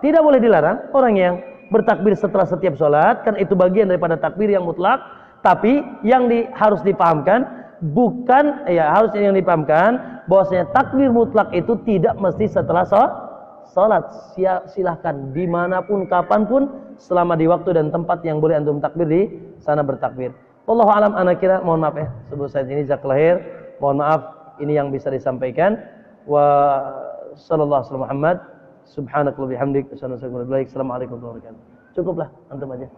tidak boleh dilarang orang yang bertakbir setelah setiap sholat, kan itu bagian daripada takbir yang mutlak. Tapi yang harus dipahamkan bukan, ya harus yang dipahamkan bahwasanya takbir mutlak itu tidak mesti setelah sholat. Silahkan dimanapun, kapanpun, selama di waktu dan tempat yang boleh antum takbir, di sana bertakbir. Wallahu alam, ana kira, mohon maaf ya sebelum saya ini jazakallahu khair, mohon maaf ini yang bisa disampaikan. Wa sallallahu alaihi Muhammad Subhanakallahumma bihamdik asyhadu an la ilaha illa anta astaghfiruka wa atubu ilaik. Assalamualaikum warahmatullahi wabarakatuh. Cukuplah antum aja.